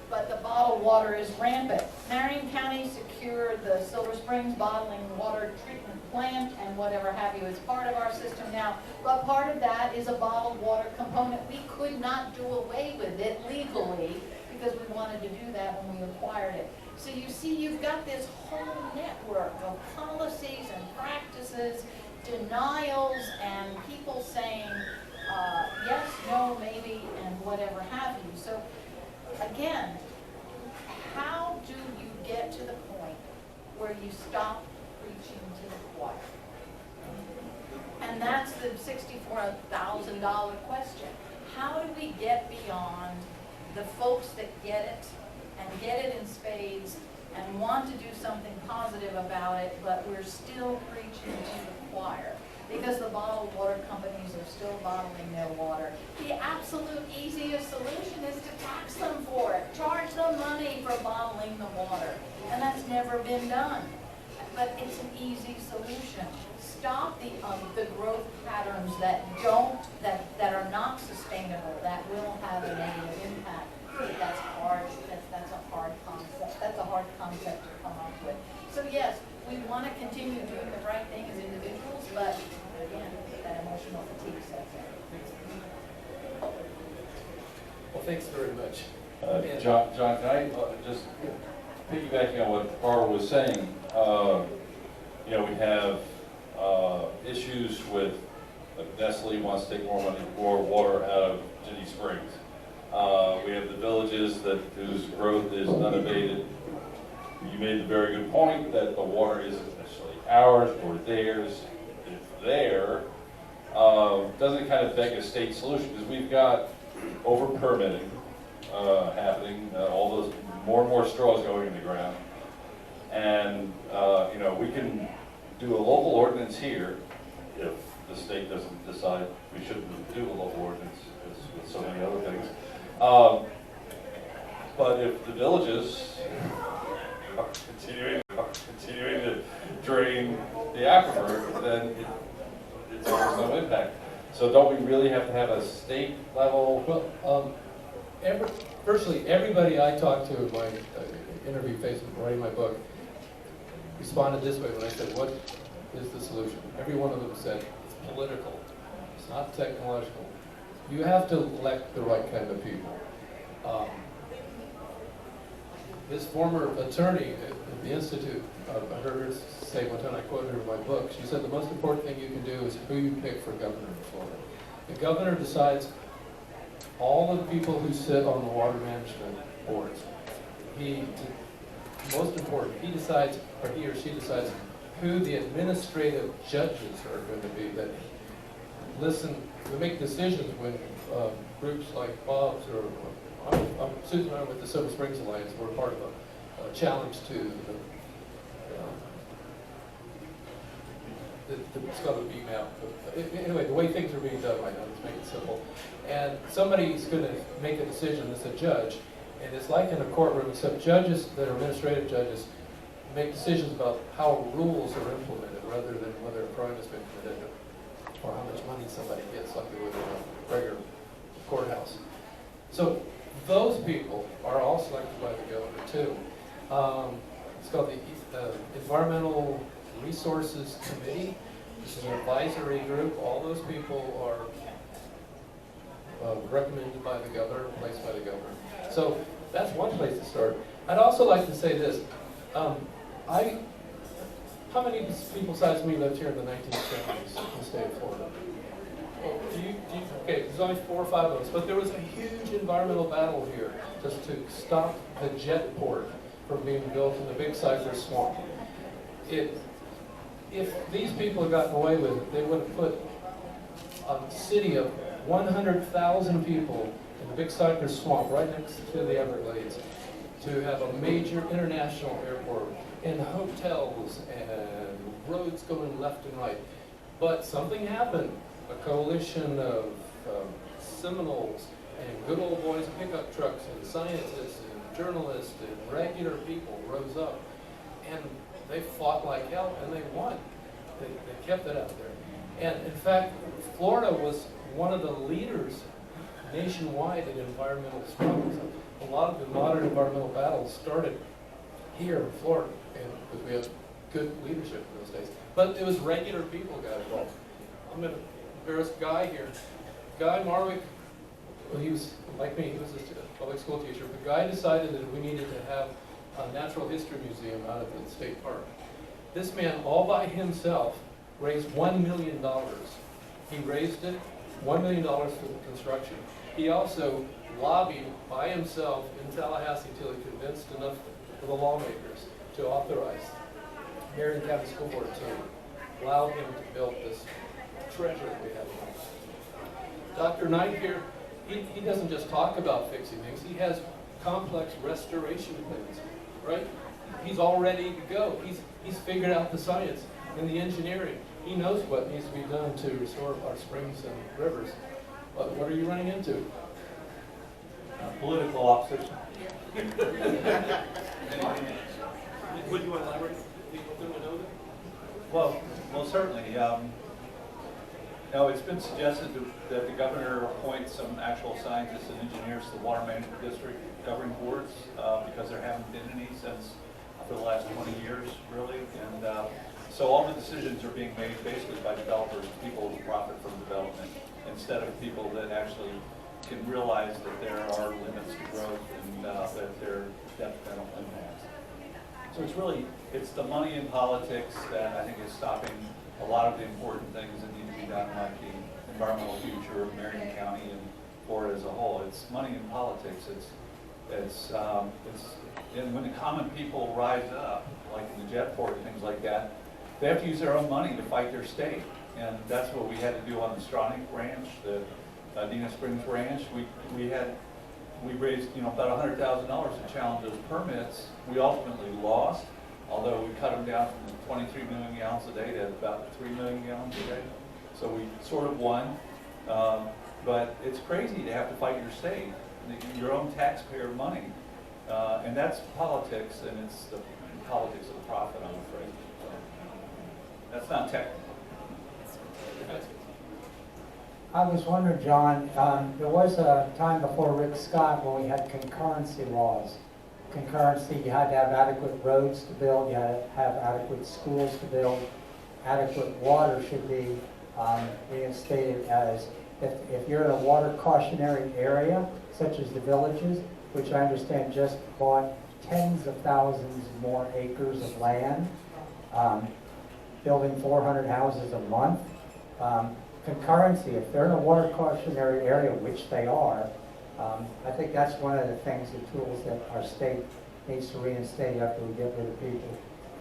But the bottled water is rampant. Marion County secured the Silver Springs bottling water treatment plant and whatever have you. It's part of our system now. But part of that is a bottled water component. We could not do away with it legally because we wanted to do that when we acquired it. So you see, you've got this whole network of policies and practices, denials, and people saying yes, no, maybe, and whatever have you. So again, how do you get to the point where you stop preaching to the choir? And that's the $64,000 question. How do we get beyond the folks that get it and get it in spades and want to do something positive about it, but we're still preaching to the choir? Because the bottled water companies are still bottling their water. The absolute easiest solution is to tax them for it. Charge them money for bottling the water. And that's never been done. But it's an easy solution. Stop the growth patterns that are not sustainable, that will have a negative impact. That's hard. That's a hard concept. That's a hard concept to come up with. So yes, we want to continue doing the right thing as individuals, but again, that emotional fatigue sets in. Well, thanks very much. John, can I just piggybacking on what Barbara was saying? We have issues with, like, Nestle wants to take more water out of Ginny Springs. We have the villages whose growth is unabated. You made the very good point that the water isn't necessarily ours or theirs. It's there. Doesn't kind of beg a state solution, because we've got over permitting happening. All those more and more straws going in the ground. And, you know, we can do a local ordinance here if the state doesn't decide we shouldn't do a local ordinance, as with so many other things. But if the villages are continuing to drain the aquifer, then it's almost no impact. So don't we really have to have a state level? Well, virtually everybody I talked to in my interview phase of writing my book responded this way when I said, what is the solution? Every one of them said, it's political, it's not technological. You have to elect the right kind of people. This former attorney at the Institute, I heard her say one time, I quoted her in my book, she said the most important thing you can do is who you pick for governor of Florida. The governor decides all the people who sit on the water management boards. Most important, he decides, or he or she decides, who the administrative judges are going to be that listen, we make decisions when groups like Bob's or Susan and I with the Silver Springs Alliance were part of a challenge to it's called a BMAP. Anyway, the way things are being done right now, let's make it simple. And somebody's going to make a decision as a judge, and it's like in a courtroom, except judges that are administrative judges make decisions about how rules are implemented rather than whether a crime has been committed or how much money somebody gets, like they would in a regular courthouse. So those people are all selected by the governor too. It's called the Environmental Resources Committee. This is an advisory group. All those people are recommended by the governor, placed by the governor. So that's one place to start. I'd also like to say this. How many people besides me lived here in the 1970s in the state of Florida? Okay, there's only 4 or 5 of us, but there was a huge environmental battle here just to stop the jet port from being built in the Big Cypress Swamp. If these people had gotten away with it, they would have put a city of 100,000 people in the Big Cypress Swamp right next to the Everglades to have a major international airport and hotels and roads going left and right. But something happened. A coalition of Seminoles and good old boys in pickup trucks and scientists and journalists and regular people rose up, and they fought like hell, and they won. They kept it out there. And in fact, Florida was one of the leaders nationwide in environmental struggles. A lot of the modern environmental battles started here in Florida, and because we had good leadership in those days. But it was regular people got involved. I'm going to embarrass Guy here. Guy Marwick, well, he was like me, he was a public school teacher, but Guy decided that we needed to have a natural history museum out at the state park. This man, all by himself, raised $1 million. He raised it, $1 million for the construction. He also lobbied by himself in Tallahassee until he convinced enough of the lawmakers to authorize Marion County School Board to allow him to build this treasure that we have. Dr. Knight here, he doesn't just talk about fixing things, he has complex restoration plans, right? He's all ready to go. He's figured out the science and the engineering. He knows what needs to be done to restore our springs and rivers. But what are you running into? Political opposition. Would you elaborate? People do know that? Well, certainly. Now, it's been suggested that the governor appoint some actual scientists and engineers to the Water Management District governing boards because there haven't been any since for the last 20 years, really. And so all the decisions are being made basically by developers, people who profit from development, instead of people that actually can realize that there are limits to growth and that there are detrimental impacts. So it's the money in politics that I think is stopping a lot of the important things that need to be done, like the environmental future of Marion County and Florida as a whole. It's money in politics. And when the common people rise up, like in the jet port and things like that, they have to use their own money to fight their state. And that's what we had to do on the Stronach Ranch, the Dina Springs Ranch. We had we raised, about $100,000 to challenge those permits. We ultimately lost, although we cut them down from 23 million gallons a day to about 3 million gallons a day. So we sort of won. But it's crazy to have to fight your state, your own taxpayer money. And that's politics, and it's the politics of profit, I'm afraid. So, that's not technical. I was wondering, John, there was a time before Rick Scott when we had concurrency laws. Concurrency, you had to have adequate roads to build, you had to have adequate schools to build, adequate water should be reinstated as, if you're in a water cautionary area, such as the villages, which I understand just bought tens of thousands more acres of land, building 400 houses a month. Concurrency, if they're in a water cautionary area, which they are, I think that's one of the things, the tools that our state needs to reinstate after we get rid of people,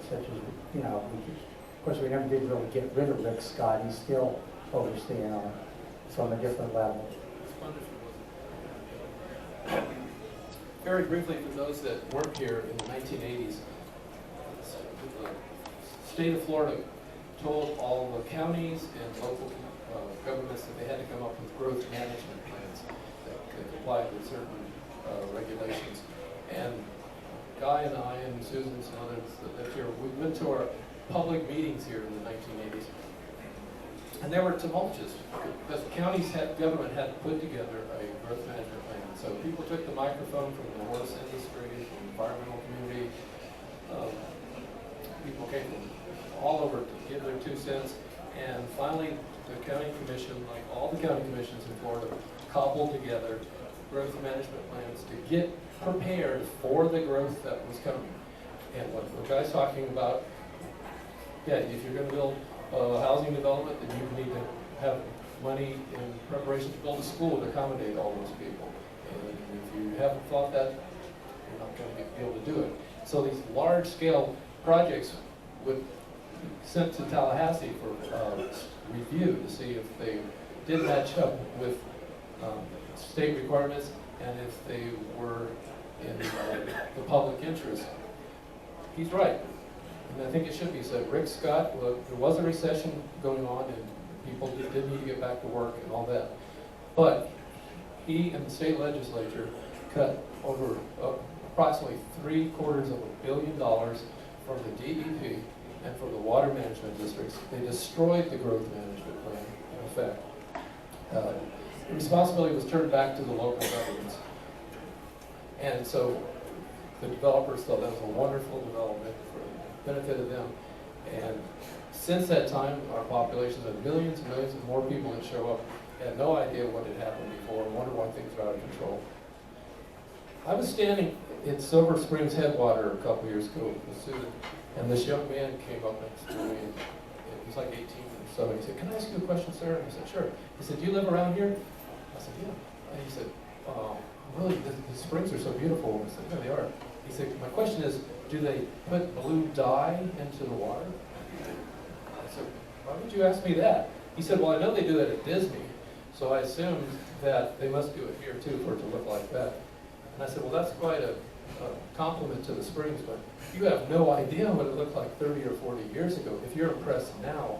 such as, of course, we never did really get rid of Rick Scott. He's still overseeing on from a different level. It's wonderful. Very briefly, for those that weren't here in the 1980s, the state of Florida told all the counties and local governments that they had to come up with growth management plans that could comply with certain regulations. And Guy and I and Susan and some others that lived here, we went to our public meetings here in the 1980s. And they were tumultuous because the government had put together a growth management plan. So people took the microphone from the horse industry, from the environmental community. People came from all over to give their 2 cents. And finally, the county commission, like all the county commissions in Florida, cobbled together growth management plans to get prepared for the growth that was coming. And what Guy's talking about, yeah, if you're going to build housing development, then you need to have money in preparation to build a school to accommodate all those people. And if you haven't thought that, you're not going to be able to do it. So these large-scale projects would be sent to Tallahassee for review to see if they did match up with state requirements and if they were in the public interest. He's right. And I think it should be said, Rick Scott, there was a recession going on and people did need to get back to work and all that. But he and the state legislature cut over approximately $750 million from the DEP and from the water management districts. They destroyed the growth management plan, in effect. The responsibility was turned back to the local governments. And so the developers thought that was a wonderful development for the benefit of them. And since that time, our populations of millions and millions of more people that show up had no idea what had happened before and wondered why things were out of control. I was standing in Silver Springs Headwater a couple years ago with Susan, and this young man came up next to me, and he was like 18 or so. He said, "Can I ask you a question, sir?" And I said, "Sure." He said, "Do you live around here?" I said, "Yeah." And he said, "Really, the springs are so beautiful." I said, "Yeah, they are." He said, "My question is, do they put blue dye into the water?" I said, "Why would you ask me that?" He said, "Well, I know they do that at Disney, so I assumed that they must do it here too for it to look like that." And I said, "Well, that's quite a compliment to the springs, but you have no idea what it looked like 30 or 40 years ago. If you're impressed now,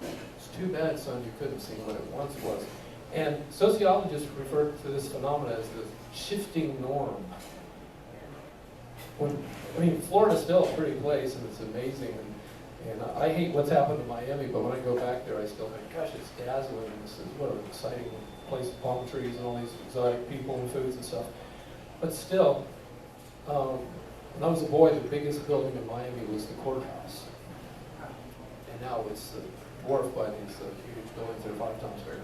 it's too bad, son, you couldn't see what it once was." And sociologists refer to this phenomenon as the shifting norm. Florida's still a pretty place, and it's amazing. And I hate what's happened to Miami, but when I go back there, I still think, gosh, it's dazzling. This is what an exciting place, palm trees and all these exotic people and foods and stuff. But still, when I was a boy, the biggest building in Miami was the courthouse. And now it's dwarfed by these huge buildings that are 5 times bigger.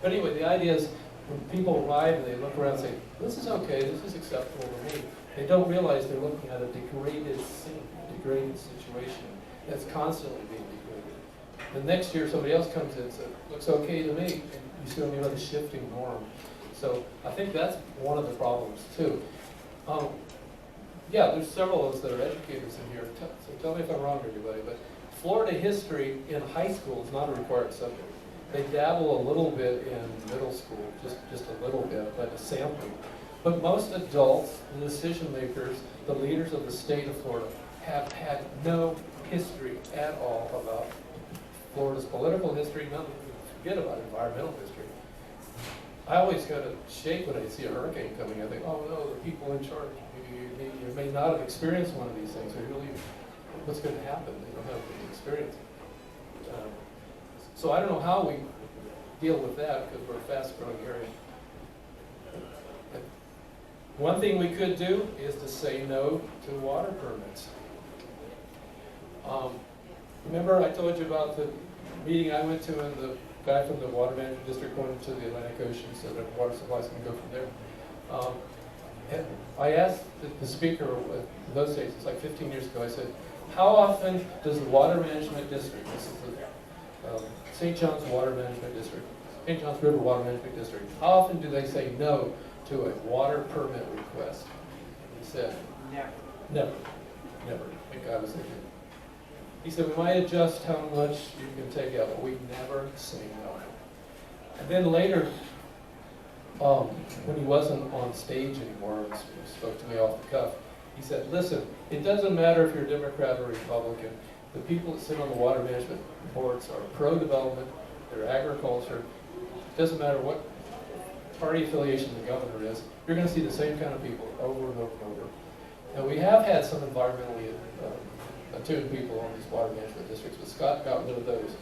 But anyway, the idea is when people arrive and they look around and say, "This is okay, this is acceptable to me," they don't realize they're looking at a degraded scene, a degraded situation that's constantly being degraded. The next year, somebody else comes in and says, "Looks okay to me," and you see another shifting norm. So I think that's one of the problems too. Yeah, there's several of us that are educators in here, so tell me if I'm wrong, everybody, but Florida history in high school is not a required subject. They dabble a little bit in middle school, just a little bit, but a sampling. But most adults, the decision makers, the leaders of the state of Florida have had no history at all about Florida's political history, forget about environmental history. I always kind of shake when I see a hurricane coming. I think, oh no, the people in charge. You may not have experienced one of these things, or really, what's going to happen? They don't have the experience. So I don't know how we deal with that because we're a fast-growing area. One thing we could do is to say no to water permits. Remember I told you about the meeting I went to and the guy from the water management district went to the Atlantic Ocean so that water supplies can go from there. And I asked the speaker in those days, it's like 15 years ago, I said, how often does the water management district, this is the St. John's Water Management District, St. John's River Water Management District, how often do they say no to a water permit request? He said, never. Never. Never. The guy was thinking. He said, we might adjust how much you can take out, but we never say no. And then later, when he wasn't on stage anymore, he spoke to me off the cuff, he said, listen, it doesn't matter if you're Democrat or Republican. The people that sit on the water management boards are pro-development, they're agriculture. It doesn't matter what party affiliation the governor is, you're going to see the same kind of people over and over and over. Now, we have had some environmentally attuned people on these water management districts, but Scott got rid of those.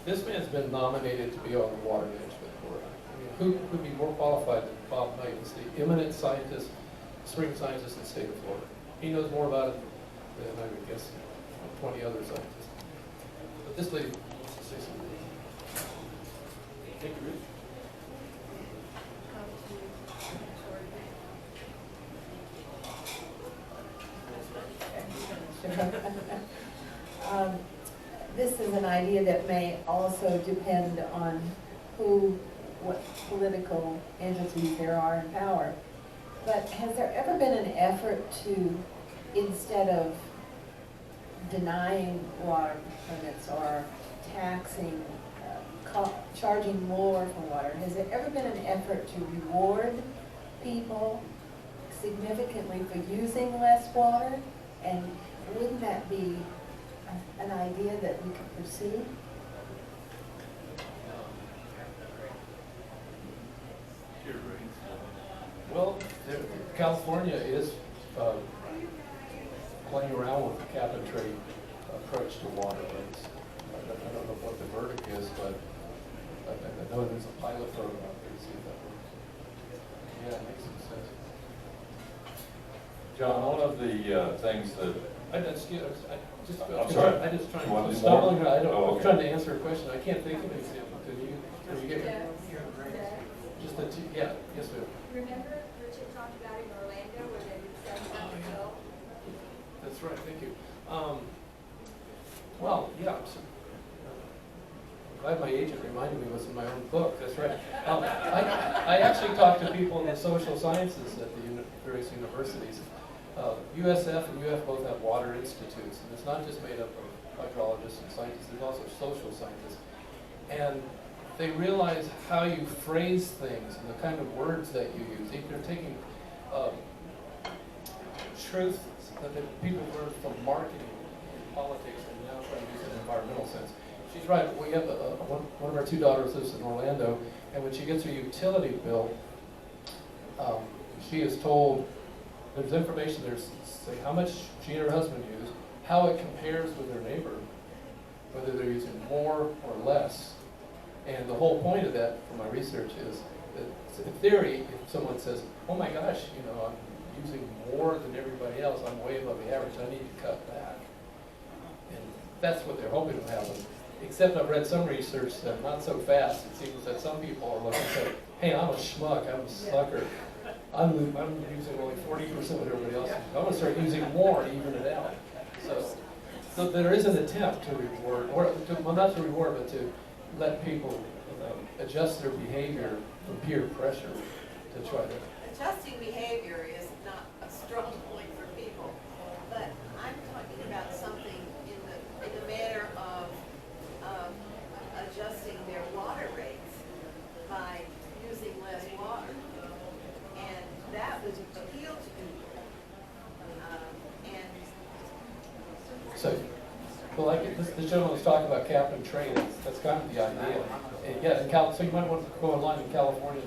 This man's been nominated to be on the water management board. I mean, who could be more qualified than Bob Knight? He's the eminent scientist, spring scientist in the state of Florida. He knows more about it than I would guess 20 other scientists. But this lady wants to say something. Thank you, Ruth. This is an idea that may also depend on what political entities there are in power. But has there ever been an effort to, instead of denying water permits or taxing, charging more for water, has there ever been an effort to reward people significantly for using less water? And wouldn't that be an idea that we could pursue? Well, California is playing around with the cap and trade approach to water rates. I don't know what the verdict is, but I know there's a pilot program out there to see if that works. Yeah, it makes some sense. John, one of the things that I'm sorry. I just trying You want to to do stumbling. more? I'm trying to answer a question. I can't think of an example. Can you get me? Just the two, yeah, yes, ma'am. Remember Richard talked about in Orlando where they did $7 bill? That's right, thank you. Well, yeah, I'm glad my agent reminded me what's in my own book, that's right. I actually talked to people in the social sciences at the various universities. USF and UF both have water institutes, and it's not just made up of hydrologists and scientists, there's also social scientists. And they realize how you phrase things and the kind of words that you use. They're taking truths that people learn from marketing and politics and now trying to use it in an environmental sense. She's right. We have one of our two daughters lives in Orlando, and when she gets her utility bill, she is told there's information there, say how much she and her husband use, how it compares with their neighbor, whether they're using more or less. And the whole point of that, from my research, is that in theory, if someone says, "Oh my gosh, I'm using more than everybody else, I'm way above the average, I need to cut back," and that's what they're hoping will happen. Except I've read some research that not so fast. It seems that some people are looking and say, "Hey, I'm a schmuck, I'm a sucker. I'm using only 40% of what everybody else is. I'm going to start using more to even it out." So there is an attempt to reward, well, not to reward, but to let people adjust their behavior from peer pressure to try to. Adjusting behavior is not a strong point for people, but I'm talking about something in the manner of adjusting their water rates by using less water, and that to appeal to people. And So, well, like this gentleman was talking about cap and trade, that's kind of the idea. And yeah, so you might want to go online in California,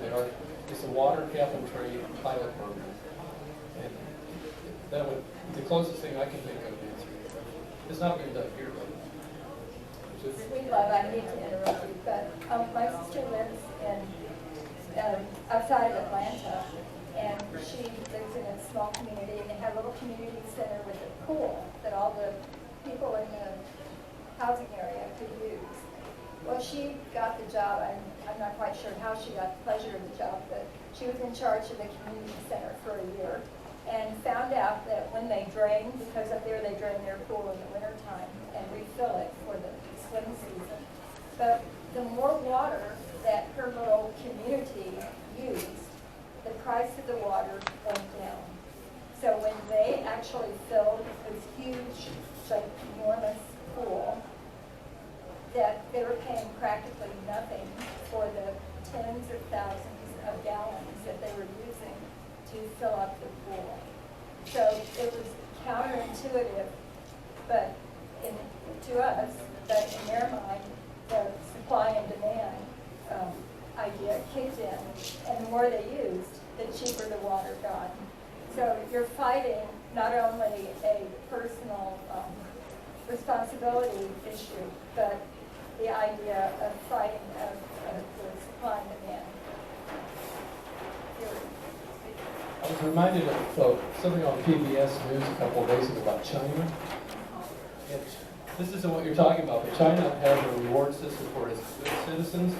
it's a water cap and trade pilot program. And that would, the closest thing I can think of is, it's not being done here, but. Sweet love, I hate to interrupt you, but my sister lives in, outside of Atlanta, and she lives in a small community, and they have a little community center with a pool that all the people in the housing area could use. Well, she got the job, I'm not quite sure how she got the pleasure of the job, but she was in charge of the community center for a year, and found out that when they drain, because up there they drain their pool in the wintertime and refill it for the swim season. But the more water that her little community used, the price of the water went down. So when they actually filled this huge, ginormous pool, that they were paying practically nothing for the tens of thousands of gallons that they were using to fill up the pool. So it was counterintuitive, but to us, but in their mind, the supply and demand idea kicked in, and the more they used, the cheaper the water got. So you're fighting not only a personal responsibility issue, but the idea of fighting of the supply and demand. I was reminded of something on PBS News a couple of days ago about China. And this isn't what you're talking about, but China has a reward system for its citizens.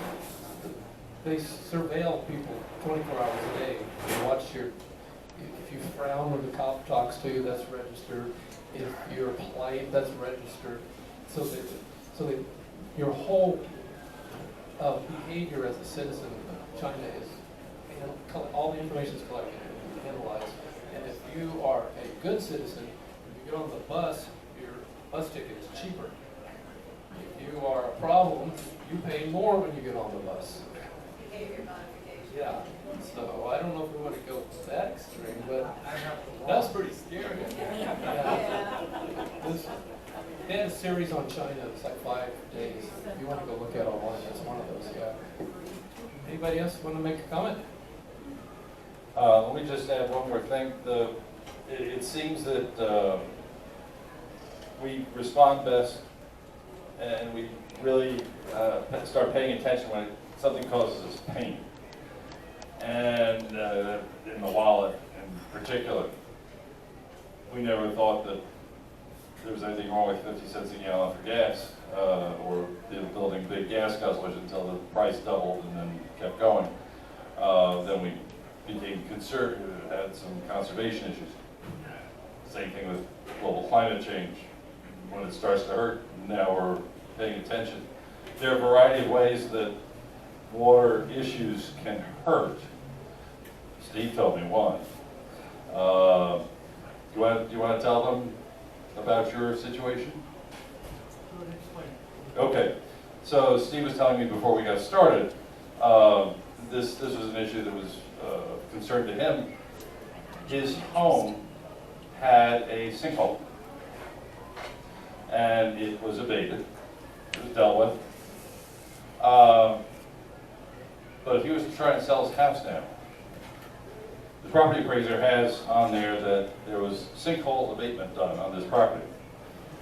They surveil people 24 hours a day. They watch if you frown when the cop talks to you, that's registered. If you're polite, that's registered. So your whole behavior as a citizen of China is, all the information is collected and analyzed. And if you are a good citizen, when you get on the bus, your bus ticket is cheaper. If you are a problem, you pay more when you get on the bus. behavior modification. Yeah, so I don't know if we want to go to that extreme, but that's pretty scary. Yeah. They had a series on China, it's like 5 days. If you want to go look at it online, that's one of those, yeah. Anybody else want to make a comment? Let me just add one more thing. It seems that we respond best and we really start paying attention when something causes us pain. And in the wallet in particular, we never thought that there was anything wrong with 50 cents a gallon for gas or building big gas guzzlers until the price doubled and then kept going. Then we became concerned, had some conservation issues. Same thing with global climate change. When it starts to hurt, now we're paying attention. There are a variety of ways that water issues can hurt. Steve told me one. Do you want to tell them about your situation? Okay. So Steve was telling me before we got started, this was an issue that was of concern to him. His home had a sinkhole, and it was abated. It was dealt with. But if he was to try and sell his house now, the property appraiser has on there that there was sinkhole abatement done on this property.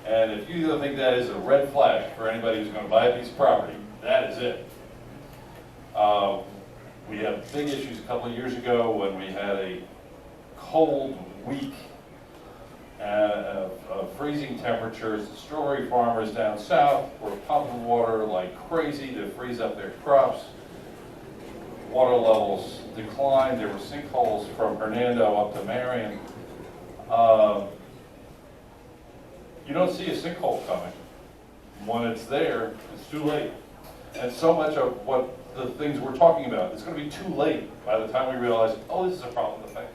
And if you don't think that is a red flag for anybody who's going to buy a piece of property, that is it. We had big issues a couple of years ago when we had a cold week of freezing temperatures. The strawberry farmers down south were pumping water like crazy to freeze up their crops. Water levels declined. There were sinkholes from Hernando up to Marion. You don't see a sinkhole coming. When it's there, it's too late. And so much of what the things we're talking about, it's going to be too late by the time we realize, oh, this is a problem to fix.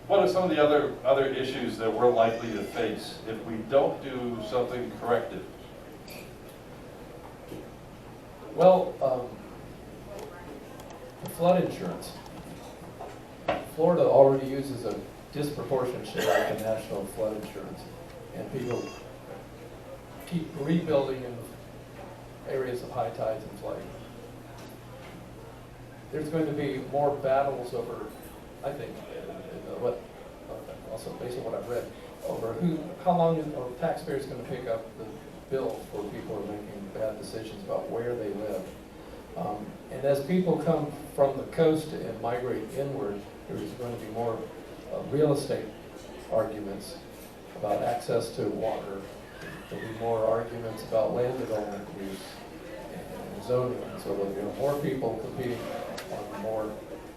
What are some of the other issues that we're likely to face if we don't do something corrective? Well, The flood insurance. Florida already uses a disproportionate share of the national flood insurance, and people keep rebuilding in areas of high tides and flooding. There's going to be more battles over, I think, also based on what I've read, over how long are taxpayers going to pick up the bill for people who are making bad decisions about where they live. And as people come from the coast and migrate inward, there's going to be more real estate arguments about access to water. There'll be more arguments about land development use and zoning, and so there'll be more people competing on more,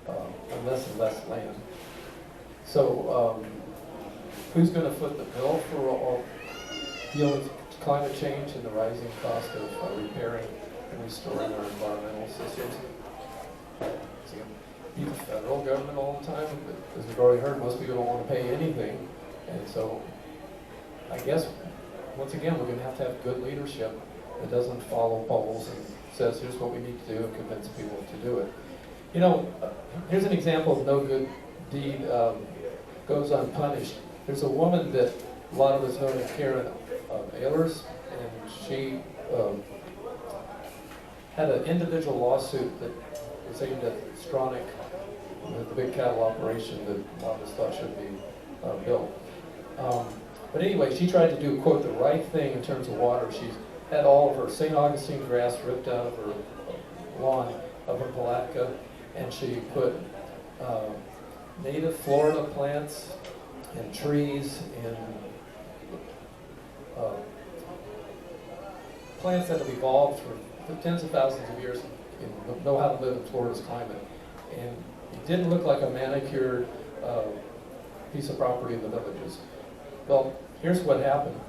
on less and less land. So who's going to foot the bill for all dealing with climate change and the rising cost of repairing and restoring our environmental systems? It's going to be the federal government all the time. But as we've already heard, most people don't want to pay anything. And so I guess, once again, we're going to have good leadership that doesn't follow polls and says, here's what we need to do, and convince people to do it. You know, here's an example of no good deed goes unpunished. There's a woman that a lot of us know as Karen Ehlers, and she had an individual lawsuit that was aimed at Stronach, the big cattle operation that a lot of us thought should be built. But anyway, she tried to do, quote, the right thing in terms of water. She had all of her St. Augustine grass ripped out of her lawn of her Palatka, and she put native Florida plants and trees and plants that have evolved for tens of thousands of years and know how to live in Florida's climate. And it didn't look like a manicured piece of property in the villages. Well, here's what happened.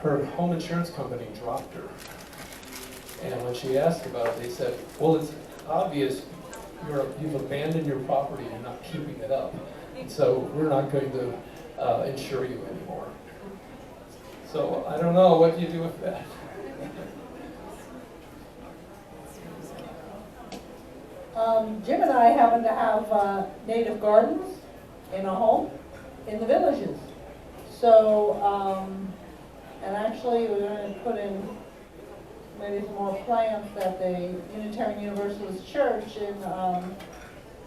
Her home insurance company dropped her. And when she asked about it, they said, well, it's obvious you've abandoned your property and not keeping it up. And so we're not going to insure you anymore. So I don't know, what do you do with that? Jim and I happen to have native gardens in a home in the villages. So, and actually we're going to put in maybe some more plants at the Unitarian Universalist Church in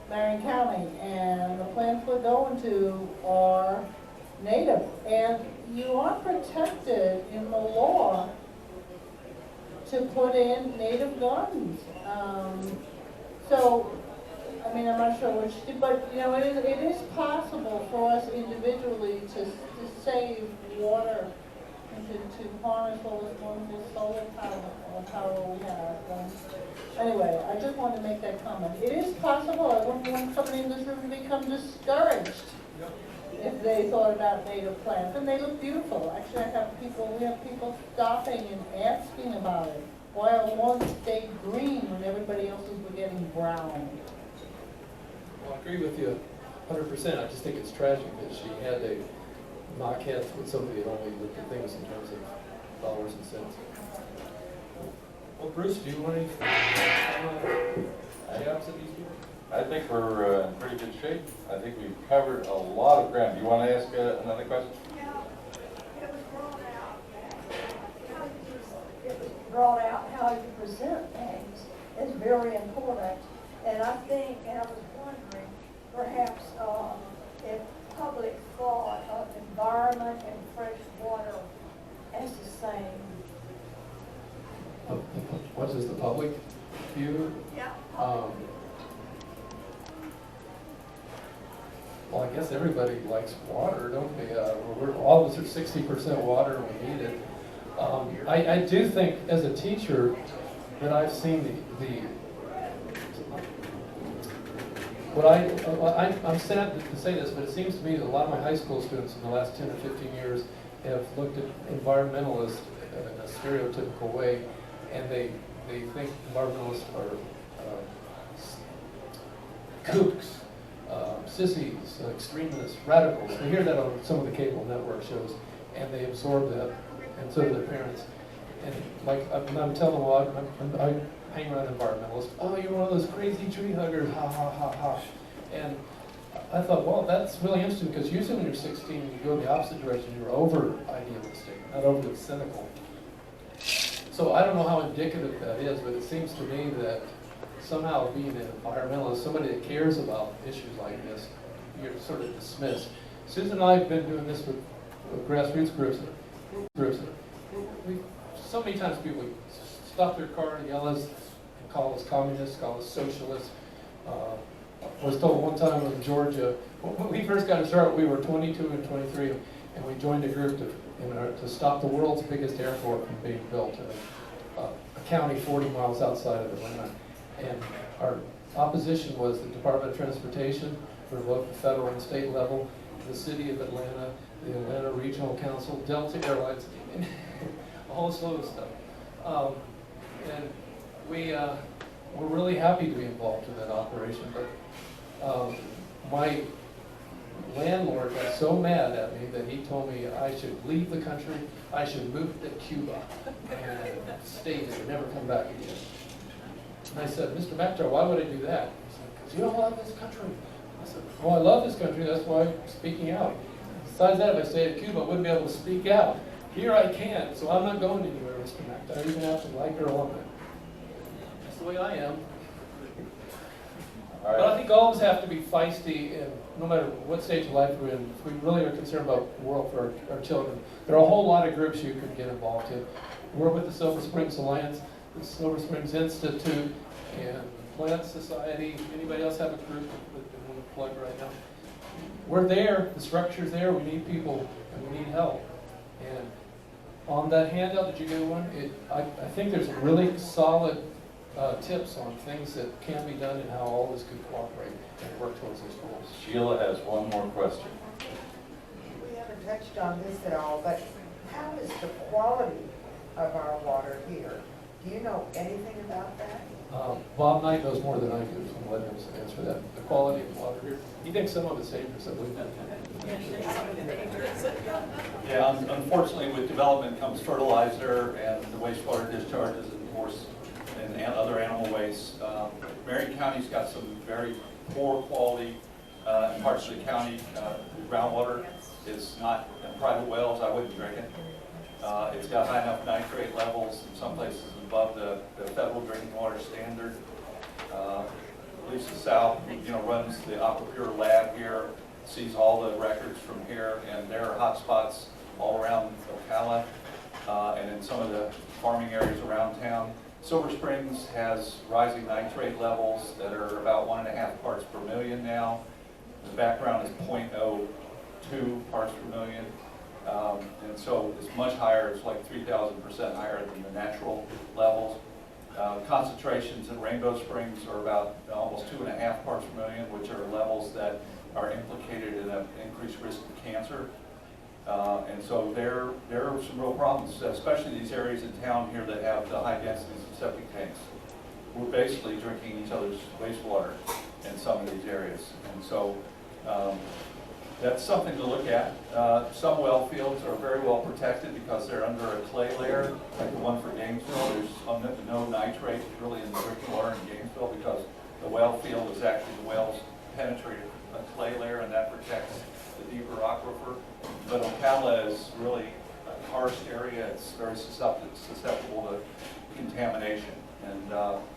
Marion County. And the plants we're going to are native. And you are protected in the law to put in native gardens. So, I mean, I'm not sure which, but you know, it is possible for us individually to save water and to harness all this wonderful solar power we have. Anyway, I just wanted to make that comment. It is possible. I wouldn't want somebody in this room to become discouraged if they thought about native plants, and they look beautiful. Actually, we have people stopping and asking about it. Why one stayed green when everybody else's were getting brown? Well, I agree with you 100%. I just think it's tragic that she had to knock heads with somebody that only looked at things in terms of dollars and cents. Well, Bruce, do you want any add-ons to these people? I think we're in pretty good shape. I think we've covered a lot of ground. Do you want to ask another question? It was brought out how you present things is very important. And I think, and I was wondering, perhaps if public thought of environment and fresh water as the same. What is the public view? Yeah. Well, I guess everybody likes water, don't they? All of us are 60% water and we need it. I do think, as a teacher, that I've seen I'm sad to say this, but it seems to me that a lot of my high school students in the last 10 or 15 years have looked at environmentalists in a stereotypical way, and they think environmentalists are kooks, sissies, extremists, radicals. They hear that on some of the cable network shows, and they absorb that, and so do their parents. And like, I'm telling them, well, I hang around environmentalists. Oh, you're one of those crazy tree huggers, ha, ha, ha, ha. And I thought, well, that's really interesting, because usually when you're 16, you go the opposite direction. You're over idealistic, not overly cynical. So I don't know how indicative that is, but it seems to me that somehow being an environmentalist, somebody that cares about issues like this, you're sort of dismissed. Susan and I have been doing this with grassroots groups. So many times people stop their car and yell at us and call us communists, call us socialists. I was told one time in Georgia, when we first got started, we were 22 and 23, and we joined a group to stop the world's biggest airport from being built in a county 40 miles outside of Atlanta. And our opposition was the Department of Transportation for both the federal and state level, the city of Atlanta, the Atlanta Regional Council, Delta Airlines, and all this other stuff. And we're really happy to be involved in that operation, but my landlord got so mad at me that he told me I should leave the country, I should move to Cuba and stay there, never come back again. And I said, Mr. McIntyre, why would I do that? He said, because you don't love this country. I said, well, I love this country, that's why I'm speaking out. Besides that, if I stayed at Cuba, I wouldn't be able to speak out. Here I can, so I'm not going anywhere, Mr. McIntyre. You can have to like it or lump it. That's the way I am. But I think all of us have to be feisty, and no matter what stage of life we're in, if we really are concerned about the world for our children, there are a whole lot of groups you could get involved in. We're with the Silver Springs Alliance, the Silver Springs Institute, and Plant Society. Anybody else have a group that they want to plug right now? We're there, the structure's there, we need people, and we need help. And on that handout, did you get one? I think there's really solid tips on things that can be done and how all this could cooperate and work towards those goals. Sheila has one more question. We haven't touched on this at all, but how is the quality of our water here? Do you know anything about that? Bob Knight knows more than I do, so I'm letting him answer that. The quality of water here. He thinks some of it's dangerous, I believe that. Yeah, unfortunately, with development comes fertilizer and the wastewater discharges, and of course, and other animal waste. Marion County's got some very poor quality in parts of the county. Groundwater is not in private wells. I wouldn't drink it. It's got high enough nitrate levels in some places above the federal drinking water standard. Lisa South, runs the Aquapure lab here, sees all the records from here, and there are hot spots all around Ocala and in some of the farming areas around town. Silver Springs has rising nitrate levels that are about 1.5 parts per million now. The background is 0.02 parts per million. And so it's much higher, it's like 3,000% higher than the natural levels. Concentrations in Rainbow Springs are about almost 2.5 parts per million, which are levels that are implicated in an increased risk of cancer. And so there are some real problems, especially these areas in town here that have the high densities of septic tanks. We're basically drinking each other's wastewater in some of these areas. And so that's something to look at. Some well fields are very well protected because they're under a clay layer, like the one for Gainesville. There's no nitrate really in the drinking water in Gainesville because the well field is actually the wells penetrated a clay layer, and that protects the deeper aquifer. But Ocala is really a karst area. It's very susceptible to contamination. And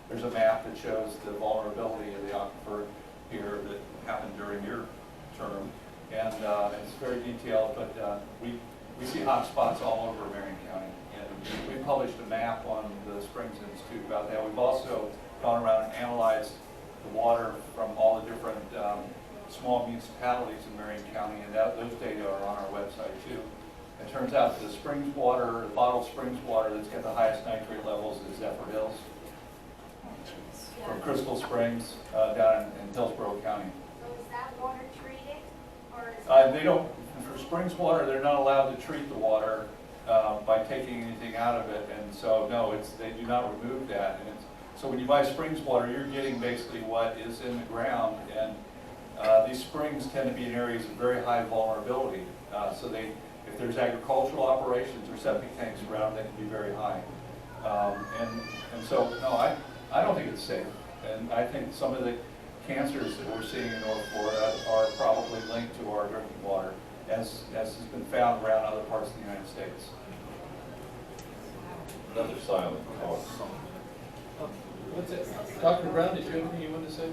there's a map that shows the vulnerability of the aquifer here that happened during your term. And it's very detailed, but we see hot spots all over Marion County. And we published a map on the Springs Institute about that. We've also gone around and analyzed the water from all the different small municipalities in Marion County, and those data are on our website too. It turns out the springs water, the bottled springs water that's got the highest nitrate levels is Zephyr Hills from Crystal Springs down in Hillsborough County. So is that water treated, or is They don't, for springs water, they're not allowed to treat the water by taking anything out of it, and so no, they do not remove that. And so when you buy springs water, you're getting basically what is in the ground, and these springs tend to be in areas of very high vulnerability. So if there's agricultural operations or septic tanks around, they can be very high. And so, no, I don't think it's safe. And I think some of the cancers that we're seeing in North Florida are probably linked to our drinking water, as has been found around other parts of the United States. Another silent cause. What's it? Dr. Brown, did you have anything you wanted to say?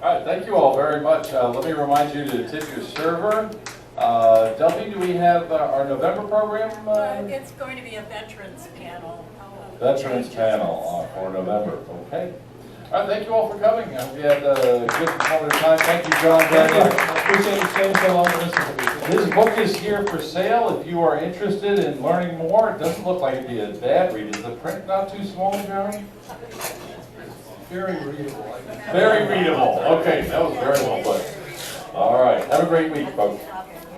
All right, thank you all very much. Let me remind you to tip your server. Delphi, do we have our November program? It's going to be a veterans panel. Veterans panel for November, okay. All right, thank you all for coming. We had a good informative time. Thank you, John, very much. Appreciate you staying so long to listen to me. This book is here for sale if you are interested in learning more. It doesn't look like it'd be a bad read. Is the print not too small, Jeremy? Very readable. Very readable. Okay, that was very well put. All right, have a great week, folks.